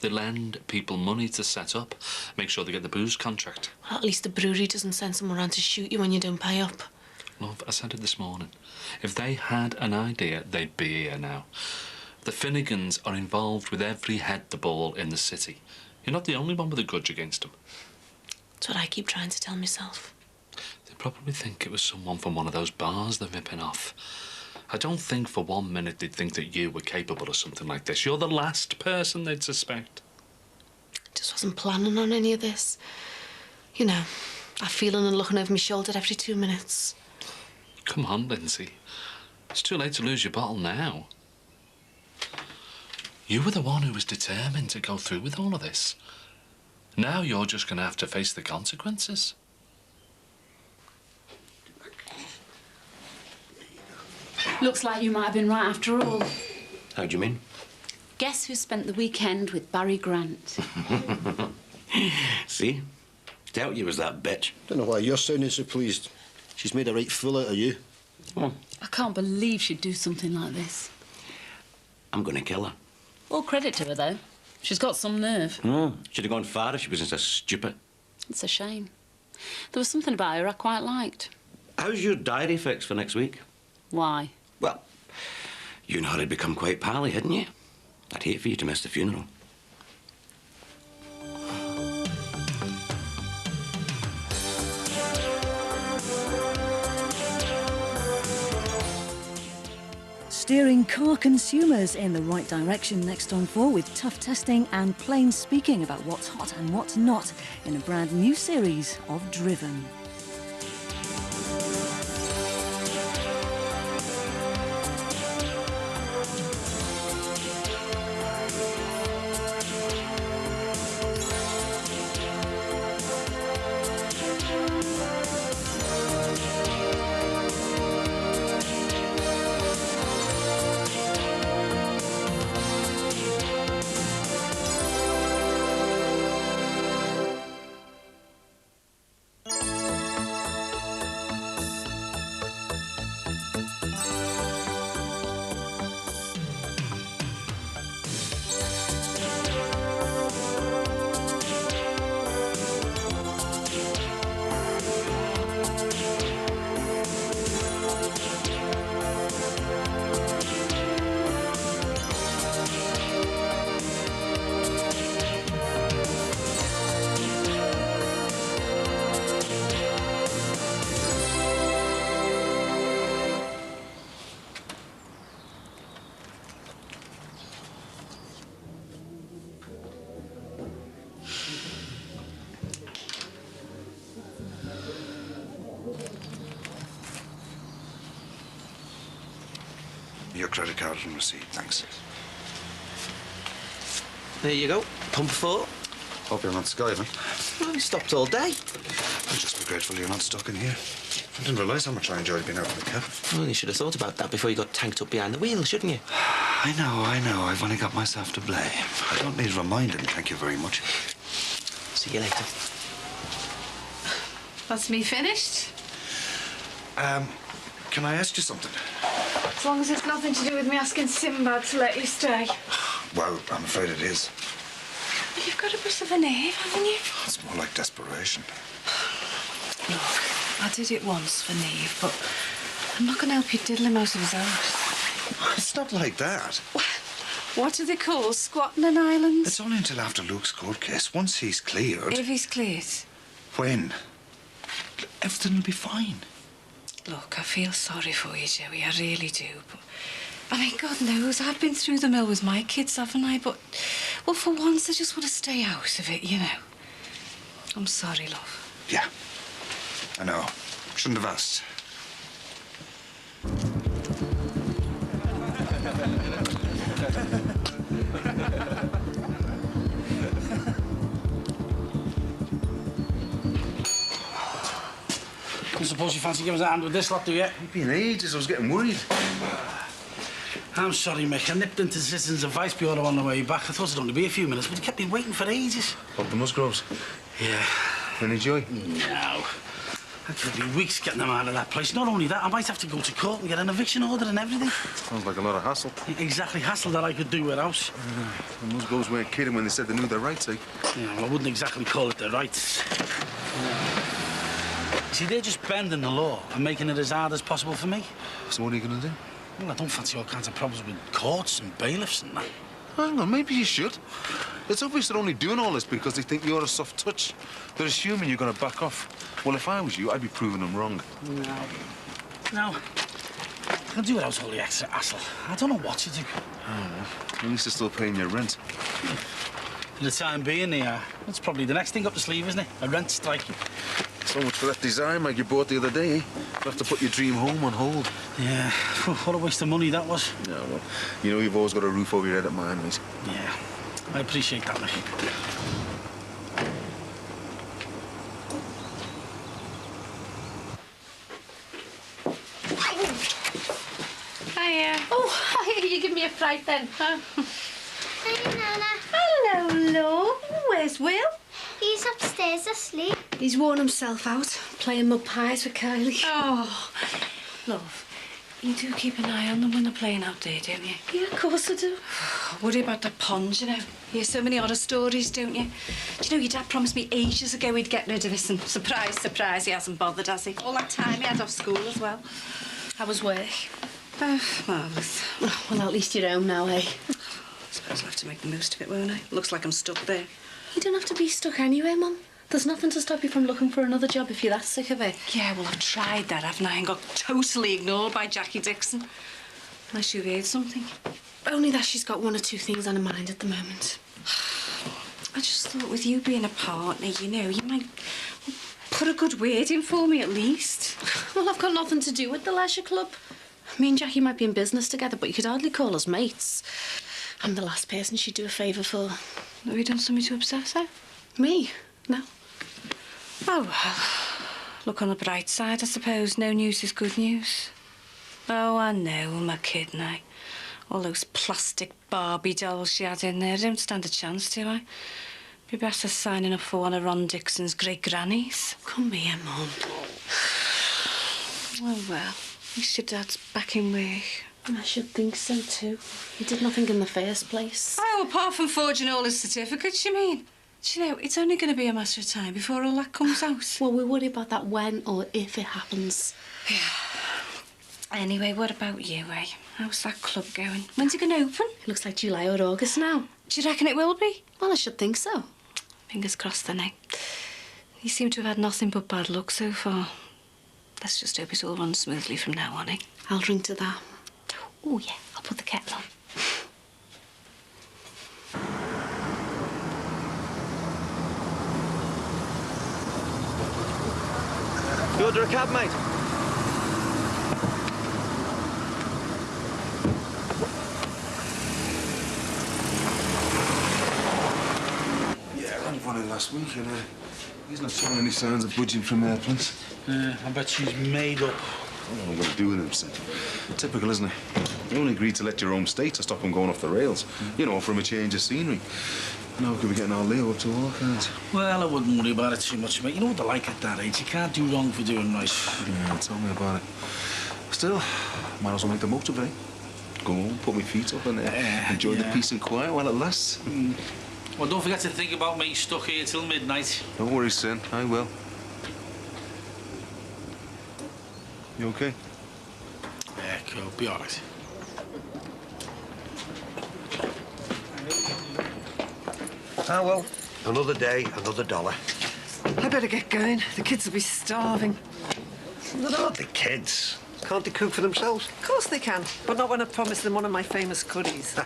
They lend people money to set up, make sure they get the booze contract. Well, at least the brewery doesn't send someone around to shoot you when you don't pay up. Love, I said it this morning. If they had an idea, they'd be here now. The Finnegans are involved with every head the ball in the city. You're not the only one with a grudge against them. That's what I keep trying to tell myself. They probably think it was someone from one of those bars they're ripping off. I don't think for 1 minute they'd think that you were capable of something like this. You're the last person they'd suspect. Just wasn't planning on any of this. You know, that feeling and looking over my shoulder every 2 minutes. Come on, Lindsay. It's too late to lose your bottle now. You were the one who was determined to go through with all of this. Now you're just going to have to face the consequences. Looks like you might have been right after all. How do you mean? Guess who spent the weekend with Barry Grant? See? Doubt you was that bitch. Don't know why you're sounding so pleased. She's made a right fool out of you. Come on. I can't believe she'd do something like this. I'm going to kill her. All credit to her, though. She's got some nerve. Should have gone far if she wasn't so stupid. It's a shame. There was something about her I quite liked. How's your diary fixed for next week? Why? Well, You and her had become quite pally, hadn't you? I'd hate for you to miss the funeral. Steering car consumers in the right direction next on 4 with tough testing and plain speaking about what's hot and what's not in a brand new series of Driven. Your credit card and receipt, thanks. There you go. Pump 4. Hope you're not skiving. Well, we stopped all day. I'll just be grateful you're not stuck in here. I didn't realise how much I enjoyed being out in the cab. Well, you should have thought about that before you got tanked up behind the wheel, shouldn't you? I know. I've only got myself to blame. I don't need reminding, thank you very much. See you later. That's me finished. Can I ask you something? As long as it's nothing to do with me asking Sinbad to let you stay. Well, I'm afraid it is. Well, you've got a bit of a nerve, haven't you? It's more like desperation. Look, I did it once for Neve, but I'm not going to help you diddle him out of his house. It's not like that. What do they call squatting in Ireland? It's only until after Luke's court case. Once he's cleared... If he's cleared. When? Everything will be fine. Look, I feel sorry for you, Joey. I really do. But, I mean, God knows, I've been through the mill with my kids, haven't I? But, well, for once, I just want to stay out of it, you know. I'm sorry, love. Yeah. I know. Shouldn't have asked. I suppose you fancy giving us a hand with this lot, do you? It's been ages. I was getting worried. I'm sorry, Mick. I nipped into the Citizens Advice Bureau on the way back. I thought it'd only be a few minutes, but you kept me waiting for ages. Up the Musgroves? Yeah. Any joy? No. It could be weeks getting them out of that place. Not only that, I might have to go to court and get an eviction order and everything. Sounds like a lot of hassle. Exactly, hassle that I could do without. The Musgroves weren't kidding when they said they knew their rights, eh? Yeah, well, I wouldn't exactly call it their rights. See, they're just bending the law and making it as hard as possible for me. So what are you going to do? Well, I don't fancy all kinds of problems with courts and bailiffs and that. Hang on, maybe you should. It's obvious they're only doing all this because they think you're a soft touch. They're assuming you're going to back off. Well, if I was you, I'd be proving them wrong. No. I can do without all the extra hassle. I don't know what to do. Oh, well, at least they're still paying your rent. For the time being, they are. That's probably the next thing up the sleeve, isn't it? A rent strike. So much for that design mag you bought the other day, eh? You have to put your dream home on hold. Yeah, what a waste of money that was. Yeah, well, you know you've always got a roof over your head at mine, mate. Yeah, I appreciate that, mate. Hiya. Oh, hiya. You give me a fright then, huh? Hi, Nana. Hello, love. Where's Will? He's upstairs asleep. He's worn himself out, playing mud pies with Kylie. Oh, love, you do keep an eye on them when they're playing out there, don't you? Yeah, of course I do. Worry about the pond, you know. You hear so many horror stories, don't you? Do you know, your dad promised me ages ago he'd get rid of this, and surprise, surprise, he hasn't bothered, has he? All that time he had off school as well. How was work? Marvellous. Oh, well, at least you're home now, eh? I suppose I'll have to make the most of it, won't I? Looks like I'm stuck there. You don't have to be stuck anyway, Mum. There's nothing to stop you from looking for another job if you're that sick of it. Yeah, well, I've tried that, haven't I? And got totally ignored by Jackie Dixon. Unless you've heard something. Only that she's got one or two things on her mind at the moment. I just thought with you being a partner, you know, you might put a good word in for me at least. Well, I've got nothing to do with the leisure club. Me and Jackie might be in business together, but you could hardly call us mates. I'm the last person she'd do a favour for. Have you done something to upset her? Me? No. Oh, well. Look on the bright side, I suppose. No news is good news. Oh, I know. Am I kidding, eh? All those plastic Barbie dolls she had in there. I don't stand a chance, do I? Be better signing up for one of Ron Dixon's great-grannies. Come here, Mum. Oh, well. At least your dad's back in work. I should think so, too. He did nothing in the first place. Oh, apart from forging all his certificates, you mean? Do you know, it's only going to be a matter of time before all that comes out. Well, we worry about that when or if it happens. Yeah. Anyway, what about you, eh? How's that club going? When's it going to open? It looks like July or August now. Do you reckon it will be? Well, I should think so. Fingers crossed then, eh? You seem to have had nothing but bad luck so far. Let's just hope it all runs smoothly from now on, eh? I'll drink to that. Oh, yeah, I'll put the kettle on. You order a cab, mate? Yeah, I had one in last week, and he's not showing any signs of budging from their place. I bet she's made up. I don't know what to do with him, son. Typical, isn't it? You only agreed to let your home state to stop him going off the rails. You know, from a change of scenery. Now we could be getting our Leo up to all kinds. Well, I wouldn't worry about it too much, mate. You know what they're like at that age. You can't do wrong for doing right. Yeah, tell me about it. Still, might as well make the most of it. Go home, put my feet up and enjoy the peace and quiet while it lasts. Well, don't forget to think about me stuck here till midnight. Don't worry, son. I will. You okay? Yeah, cool. Be all right. Ah, well, another day, another dollar. I better get going. The kids will be starving. They're not the kids. Can't they cook for themselves? Of course they can, but not when I promised them one of my famous curries.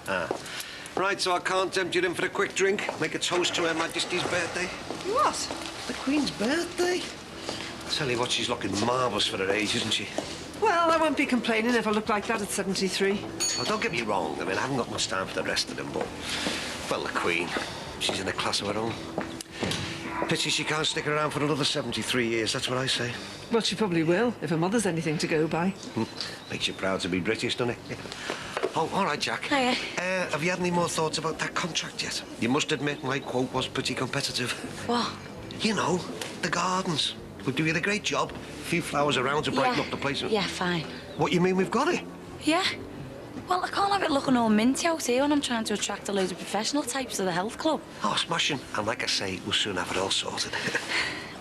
Right, so I can't tempt you in for a quick drink? Make a toast to Her Majesty's birthday? What? The Queen's birthday? Tell you what, she's looking marvellous for her age, isn't she? Well, I won't be complaining if I look like that at 73. Well, don't get me wrong. I mean, I haven't got much time for the rest of them, but... Well, the Queen, she's in a class of her own. Pity she can't stick around for another 73 years, that's what I say. Well, she probably will, if her mother's anything to go by. Makes you proud to be British, doesn't it? Oh, all right, Jack. Hiya. Have you had any more thoughts about that contract yet? You must admit my quote was pretty competitive. What? You know, the gardens. We're doing a great job. A few flowers around to brighten up the place. Yeah, fine. What, you mean we've got it? Yeah. Well, I can't have it looking all minty out here when I'm trying to attract a load of professional types to the health club. Oh, smashing. And like I say, we'll soon have it all sorted.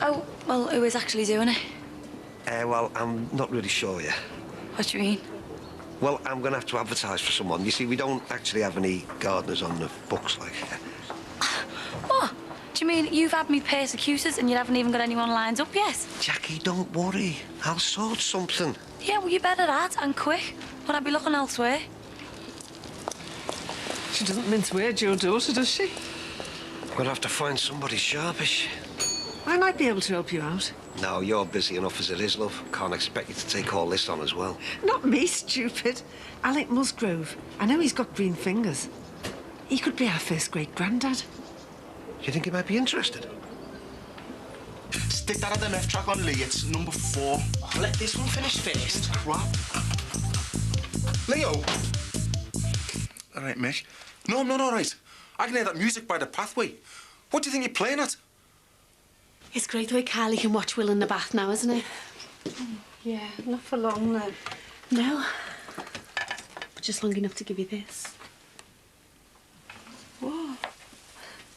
Oh, well, who is actually doing it? Well, I'm not really sure yet. What do you mean? Well, I'm going to have to advertise for someone. You see, we don't actually have any gardeners on the books, like. What? Do you mean you've had me persecuted and you haven't even got anyone lined up yet? Jackie, don't worry. I'll sort something. Yeah, well, you better that, and quick. Would I be looking elsewhere? She doesn't mince words, your daughter, does she? We'll have to find somebody sharpish. I might be able to help you out. No, you're busy enough as it is, love. Can't expect you to take all this on as well. Not me, stupid. Alec Musgrove. I know he's got green fingers. He could be our first great-granddad. Do you think he might be interested? Stick that MF track on Lee. It's number 4. Oh, let this one finish first. Crap. Leo! All right, Mick. No, I'm not all right. I can hear that music by the pathway. What do you think you're playing at? It's great the way Carly can watch Will in the bath now, isn't it? Yeah, not for long, though. No. But just long enough to give you this. What?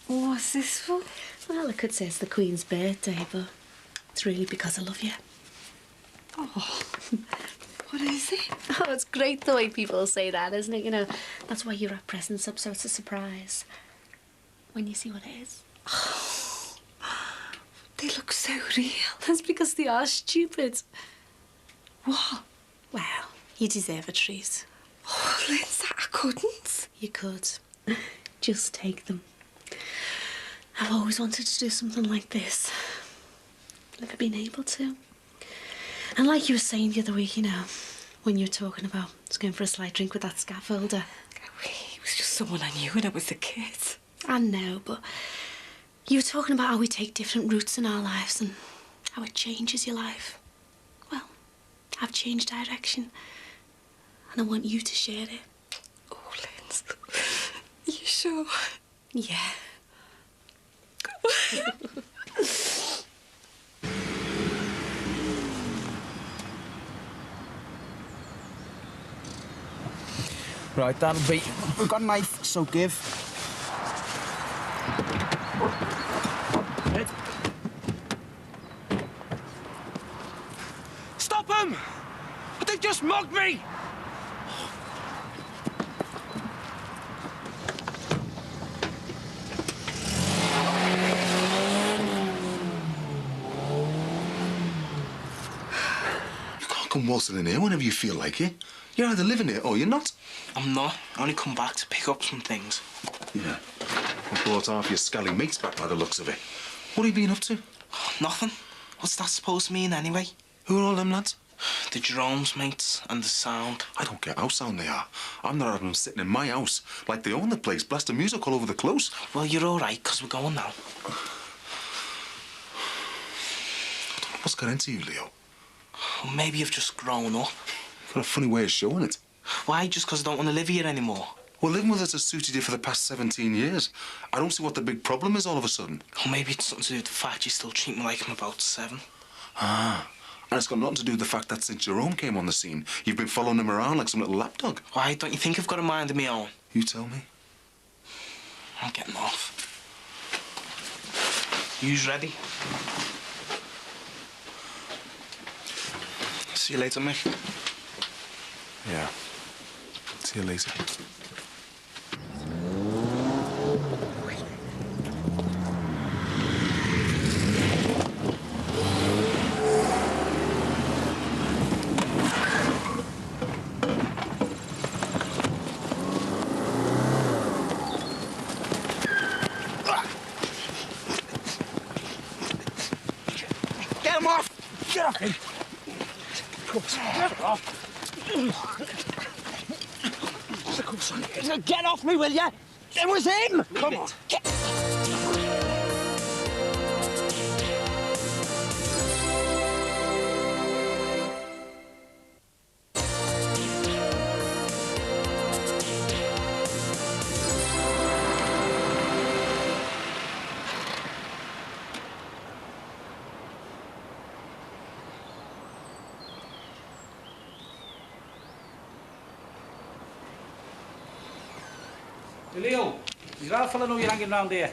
What's this for? Well, I could say it's the Queen's birthday, but it's really because I love you. Oh, What is it? Oh, it's great the way people say that, isn't it? You know, that's why you wrap presents up so it's a surprise when you see what it is. They look so real. That's because they are stupid. What? Well, you deserve a treat. Oh, Lindsay, I couldn't. You could. Just take them. I've always wanted to do something like this. Never been able to. And like you were saying the other week, you know, when you were talking about just going for a slight drink with that scaffolder. It was just someone I knew when I was a kid. I know, but you were talking about how we take different routes in our lives and how it changes your life. Well, I've changed direction and I want you to share it. Oh, Linz, you sure? Yeah. Right, that'll be... We've got a knife, so give. Hit. Stop them! But they've just mugged me! You can't come waltzing in here whenever you feel like it. You're either living here or you're not. I'm not. I only come back to pick up some things. Yeah. I brought half your scally mates back by the looks of it. What have you been up to? Nothing. What's that supposed to mean, anyway? Who are all them lads? The Jerome's mates and the Sound. I don't care how sound they are. I'm not having them sitting in my house like they own the place, blasting music all over the close. Well, you're all right, 'cause we're going now. I don't know what's got into you, Leo. Well, maybe you've just grown up. Got a funny way of showing it. Why? Just 'cause I don't want to live here anymore? Well, living with us has suited you for the past 17 years. I don't see what the big problem is all of a sudden. Or maybe it's something to do with the fact you still treat me like I'm about 7. Ah. And it's got nothing to do with the fact that since Jerome came on the scene, you've been following him around like some little lapdog. Why? Don't you think I've got a mind of my own? You tell me. I'm getting off. You's ready? See you later, Mick. Yeah. See you later. Get him off! Get off me! Get off! Get off me, will ya? It was him! Come on. Leo, is that fella know you're hanging round here?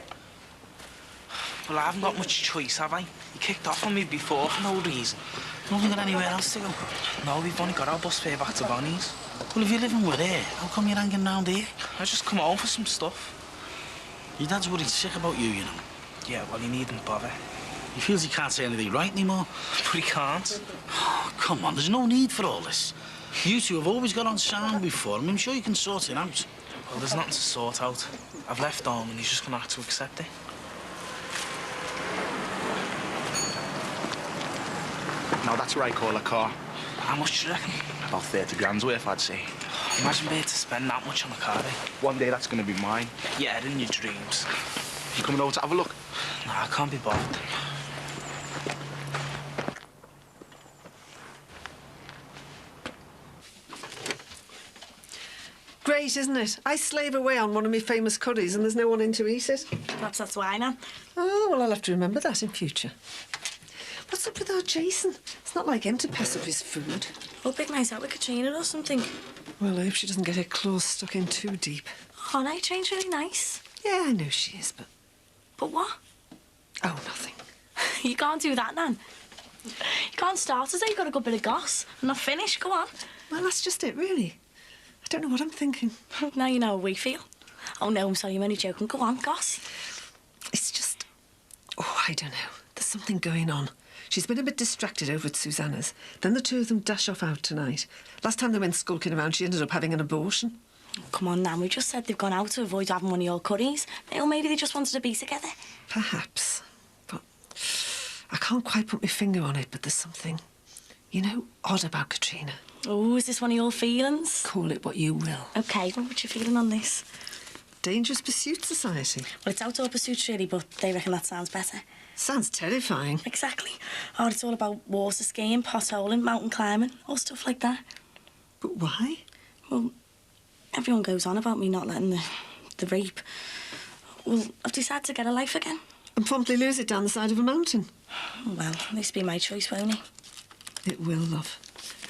Well, I haven't got much choice, have I? He kicked off on me before for no reason. You haven't got anywhere else to go? No, we've only got our bus fare back to Bonnie's. Well, if you're living with her, how come you're hanging round here? I just come home for some stuff. Your dad's worried sick about you, you know. Yeah, well, he needn't bother. He feels he can't say anything right anymore. But he can't. Oh, come on, there's no need for all this. You two have always got on sound before, and I'm sure you can sort it out. Well, there's nothing to sort out. I've left home and he's just gonna have to accept it. Now, that's what I call a car. How much do you reckon? About 30 grand's worth, I'd say. Imagine being able to spend that much on a car, eh? One day that's gonna be mine. Yeah, in your dreams. You coming over to have a look? Nah, I can't be bothered. Great, isn't it? I slave away on one of my famous curries and there's no one in to eat it. Perhaps that's why, Nan. Oh, well, I'll have to remember that in future. What's up with our Jason? It's not like him to pass up his food. Or big night out with Katrina or something. Well, I hope she doesn't get her claws stuck in too deep. Oh, no, Train's really nice. Yeah, I know she is, but... But what? Oh, nothing. You can't do that, Nan. You can't start as though you've got a good bit of goss. I'm not finished, go on. Well, that's just it, really. I don't know what I'm thinking. Now you know how we feel. Oh, no, I'm sorry, I'm only joking. Go on, goss. It's just... Oh, I don't know. There's something going on. She's been a bit distracted over at Susanna's. Then the two of them dash off out tonight. Last time they went skulking around, she ended up having an abortion. Oh, come on, Nan, we just said they've gone out to avoid having one of your curries. Or maybe they just wanted to be together. Perhaps. But I can't quite put my finger on it, but there's something, you know, odd about Katrina. Oh, is this one of your feelings? Call it what you will. OK, well, what's your feeling on this? Dangerous Pursuit Society. Well, it's outdoor pursuits, really, but they reckon that sounds better. Sounds terrifying. Exactly. Oh, it's all about water skiing, potholing, mountain climbing, all stuff like that. But why? Well, everyone goes on about me not letting the rape. Well, I've decided to get a life again. And promptly lose it down the side of a mountain. Well, this will be my choice, won't it? It will, love.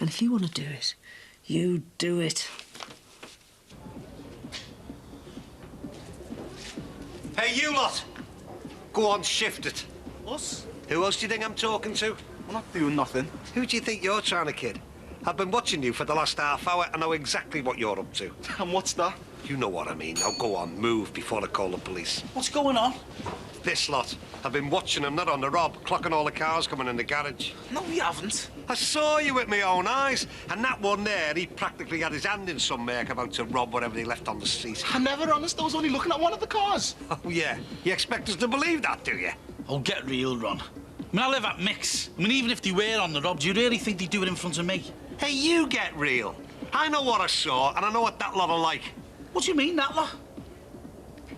And if you want to do it, you do it. Hey, you lot! Go on, shift it. Us? Who else do you think I'm talking to? We're not doing nothing. Who do you think you're trying to kid? I've been watching you for the last half hour and know exactly what you're up to. And what's that? You know what I mean. Now go on, move before I call the police. What's going on? This lot. I've been watching them, not on the rob, clocking all the cars coming in the garage. No, we haven't. I saw you with my own eyes. And that one there, he practically had his hand in some make about to rob whatever they left on the seat. I'm never honest. I was only looking at one of the cars. Oh, yeah? You expect us to believe that, do you? Oh, get real, Ron. I mean, I live at Mix. I mean, even if they were on the rob, do you really think they'd do it in front of me? Hey, you get real. I know what I saw, and I know what that lot are like. What do you mean, that lot?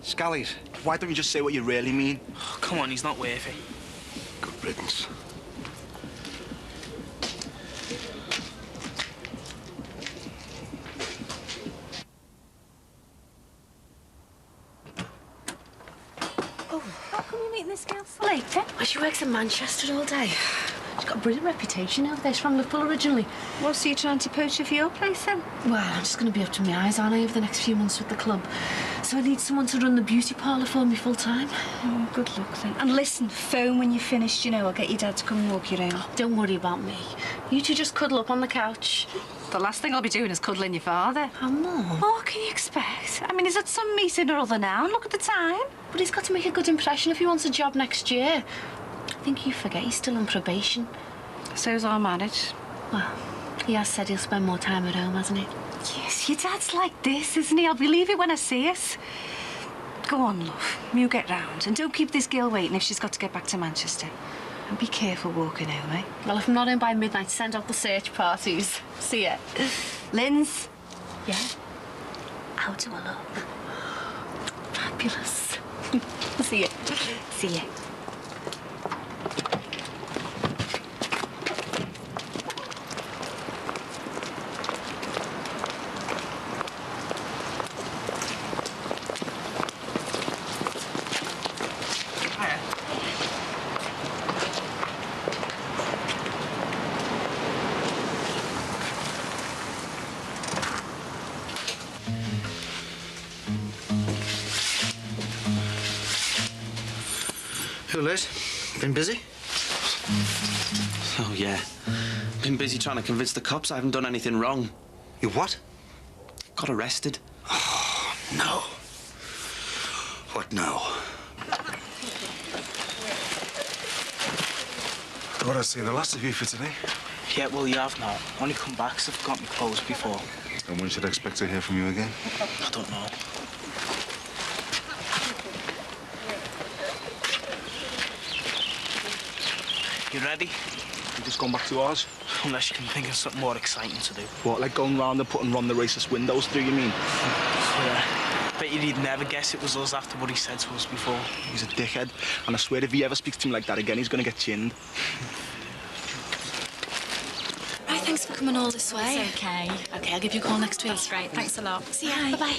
Scallies. Why don't you just say what you really mean? Oh, come on, he's not worth it. Good riddance. Oh, how come you're meeting this girl so late, then? Well, she works in Manchester all day. She's got a brilliant reputation over there. She's from Liverpool originally. What, so you're trying to poach her for your place, then? Well, I'm just going to be up to my eyes, aren't I, over the next few months with the club. So I need someone to run the beauty parlour for me full-time. Oh, good luck, then. And listen, phone when you're finished, you know. I'll get your dad to come and walk you around. Oh, don't worry about me. You two just cuddle up on the couch. The last thing I'll be doing is cuddling your father. Oh, Mum. Oh, what can you expect? I mean, he's at some meeting or other now, and look at the time. But he's got to make a good impression if he wants a job next year. I think you forget he's still on probation. So's our marriage. Well, he has said he'll spend more time at home, hasn't he? Yes, your dad's like this, isn't he? I'll believe it when I see it. Go on, love. You get round. And don't keep this girl waiting if she's got to get back to Manchester. And be careful walking home, eh? Well, if I'm not in by midnight, send out the search parties. See ya. Linz? Yeah? How do I look? Fabulous. See ya. See ya. Who, Liz? Been busy? Oh, yeah. Been busy trying to convince the cops I haven't done anything wrong. You what? Got arrested. Oh, no. What now? Thought I'd seen the last of you for today. Yeah, well, you have now. Only come back 'cause I've got my clothes before. And when should I expect to hear from you again? I don't know. You ready? We're just going back to ours. Unless you can think of something more exciting to do. What, like going round and putting Ron the racist windows through, you mean? Yeah. Bet you'd never guess it was us after what he said to us before. He's a dickhead. And I swear if he ever speaks to me like that again, he's going to get chinned. Right, thanks for coming all this way. It's OK. OK, I'll give you a call next week. That's great. Thanks a lot. See ya. Bye-bye.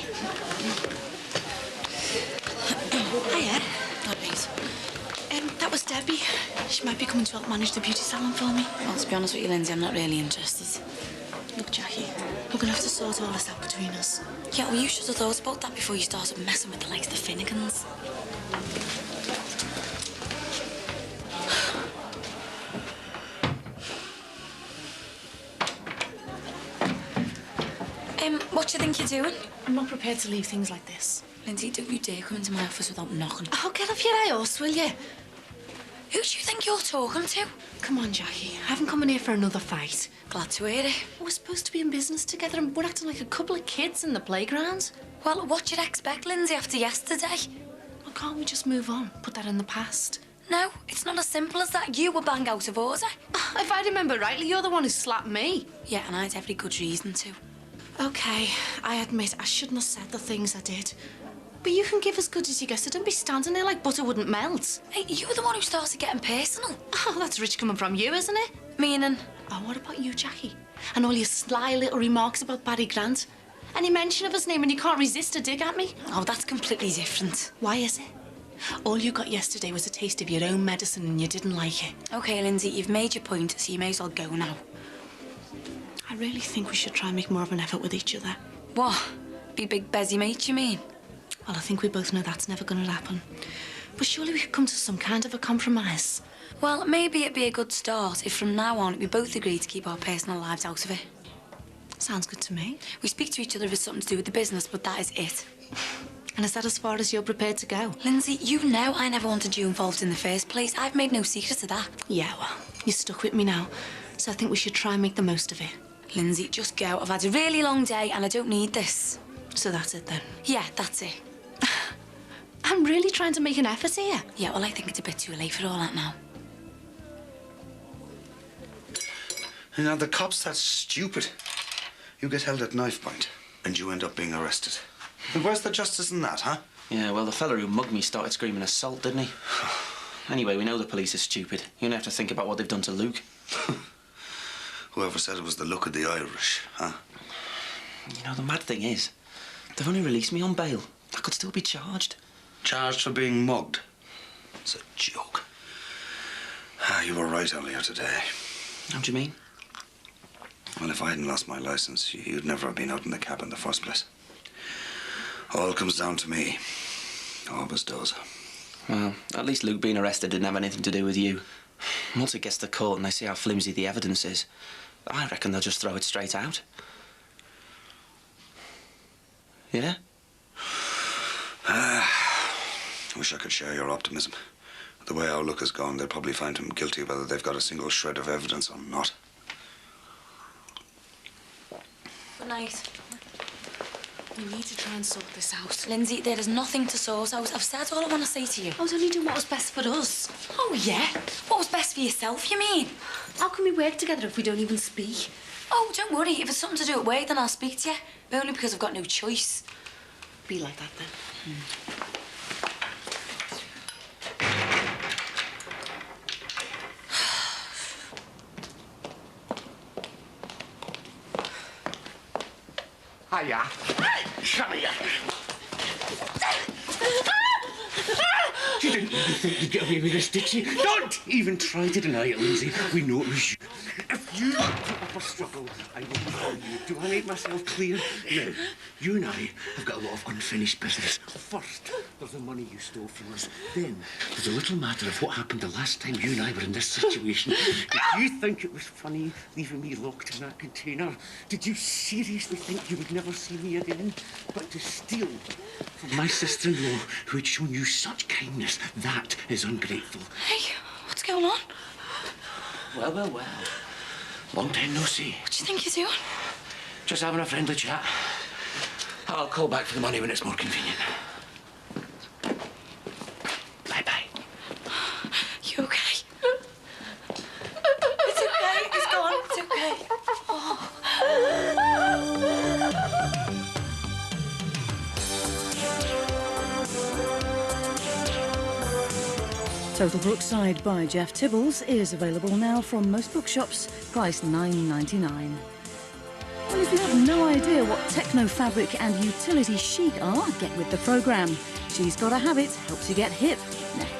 Hiya. All right. That was Debbie. She might be coming to help manage the beauty salon for me. Well, to be honest with you, Lindsay, I'm not really interested. Look, Jackie, we're going to have to sort all this out between us. Yeah, well, you should have thought about that before you started messing with the likes of the Finnegans. What do you think you're doing? I'm not prepared to leave things like this. Lindsay, don't you dare come into my office without knocking. Oh, get off your horse, will you? Who do you think you're talking to? Come on, Jackie. I haven't come in here for another fight. Glad to hear it. We're supposed to be in business together and we're acting like a couple of kids in the playground. Well, what do you expect, Lindsay, after yesterday? Well, can't we just move on? Put that in the past? No, it's not as simple as that. You were bang out of order. If I remember rightly, you're the one who slapped me. Yeah, and I had every good reason to. OK, I admit I shouldn't have said the things I did. But you can give as good as you get, so don't be standing there like butter wouldn't melt. Hey, you were the one who started getting personal. Oh, that's rich coming from you, isn't it? Meaning? Oh, what about you, Jackie? And all your sly little remarks about Barry Grant? Any mention of his name and you can't resist a dig at me? Oh, that's completely different. Why is it? All you got yesterday was a taste of your own medicine and you didn't like it. OK, Lindsay, you've made your point, so you may as well go now. I really think we should try and make more of an effort with each other. What? Be big bezzy mates, you mean? Well, I think we both know that's never going to happen. But surely we could come to some kind of a compromise. Well, maybe it'd be a good start if from now on we both agree to keep our personal lives out of it. Sounds good to me. We speak to each other if it's something to do with the business, but that is it. And is that as far as you're prepared to go? Lindsay, you know I never wanted you involved in the first place. I've made no secret of that. Yeah, well, you're stuck with me now. So I think we should try and make the most of it. Lindsay, just go. I've had a really long day and I don't need this. So that's it then? Yeah, that's it. I'm really trying to make an effort here. Yeah, well, I think it's a bit too late for all that now. You know, the cops, that's stupid. You get held at knife point, and you end up being arrested. And where's the justice in that, huh? Yeah, well, the fella who mugged me started screaming assault, didn't he? Anyway, we know the police are stupid. You don't have to think about what they've done to Luke. Whoever said it was the look of the Irish, huh? You know, the mad thing is, they've only released me on bail. I could still be charged. Charged for being mugged? It's a joke. Ah, you were right earlier today. How do you mean? Well, if I hadn't lost my license, you'd never have been out in the cab in the first place. All comes down to me. Always does. Well, at least Luke being arrested didn't have anything to do with you. Once it gets to court and they see how flimsy the evidence is, I reckon they'll just throw it straight out. Yeah? Wish I could share your optimism. The way our look has gone, they'll probably find him guilty whether they've got a single shred of evidence or not. Good night. We need to try and sort this out. Lindsay, there is nothing to sort out. I've said all I want to say to you. I was only doing what was best for us. Oh, yeah? What was best for yourself, you mean? How can we work together if we don't even speak? Oh, don't worry. If it's something to do with work, then I'll speak to you. But only because I've got no choice. Be like that, then. Hiya. Come here. You didn't even think you'd get away with this, did you? Don't even try to deny it, Lindsay. We know it was you. If you put up a struggle, I will tell you. Do I make myself clear? No. You and I have got a lot of unfinished business. First, there's the money you stole from us. Then, there's a little matter of what happened the last time you and I were in this situation. Did you think it was funny leaving me locked in that container? Did you seriously think you would never see me again? But to steal from my sister-in-law, who had shown you such kindness, that is ungrateful. Hey, what's going on? Well, well, well. Long time no see. What do you think you're doing? Just having a friendly chat. I'll call back for the money when it's more convenient. Bye-bye. You okay? It's okay. It's gone. It's okay. Oh. Total Brookside by Jeff Tibbles is available now from most bookshops, priced $9.99. Well, if you have no idea what techno fabric and utility chic are, get with the programme. She's Got a Habit helps you get hip next.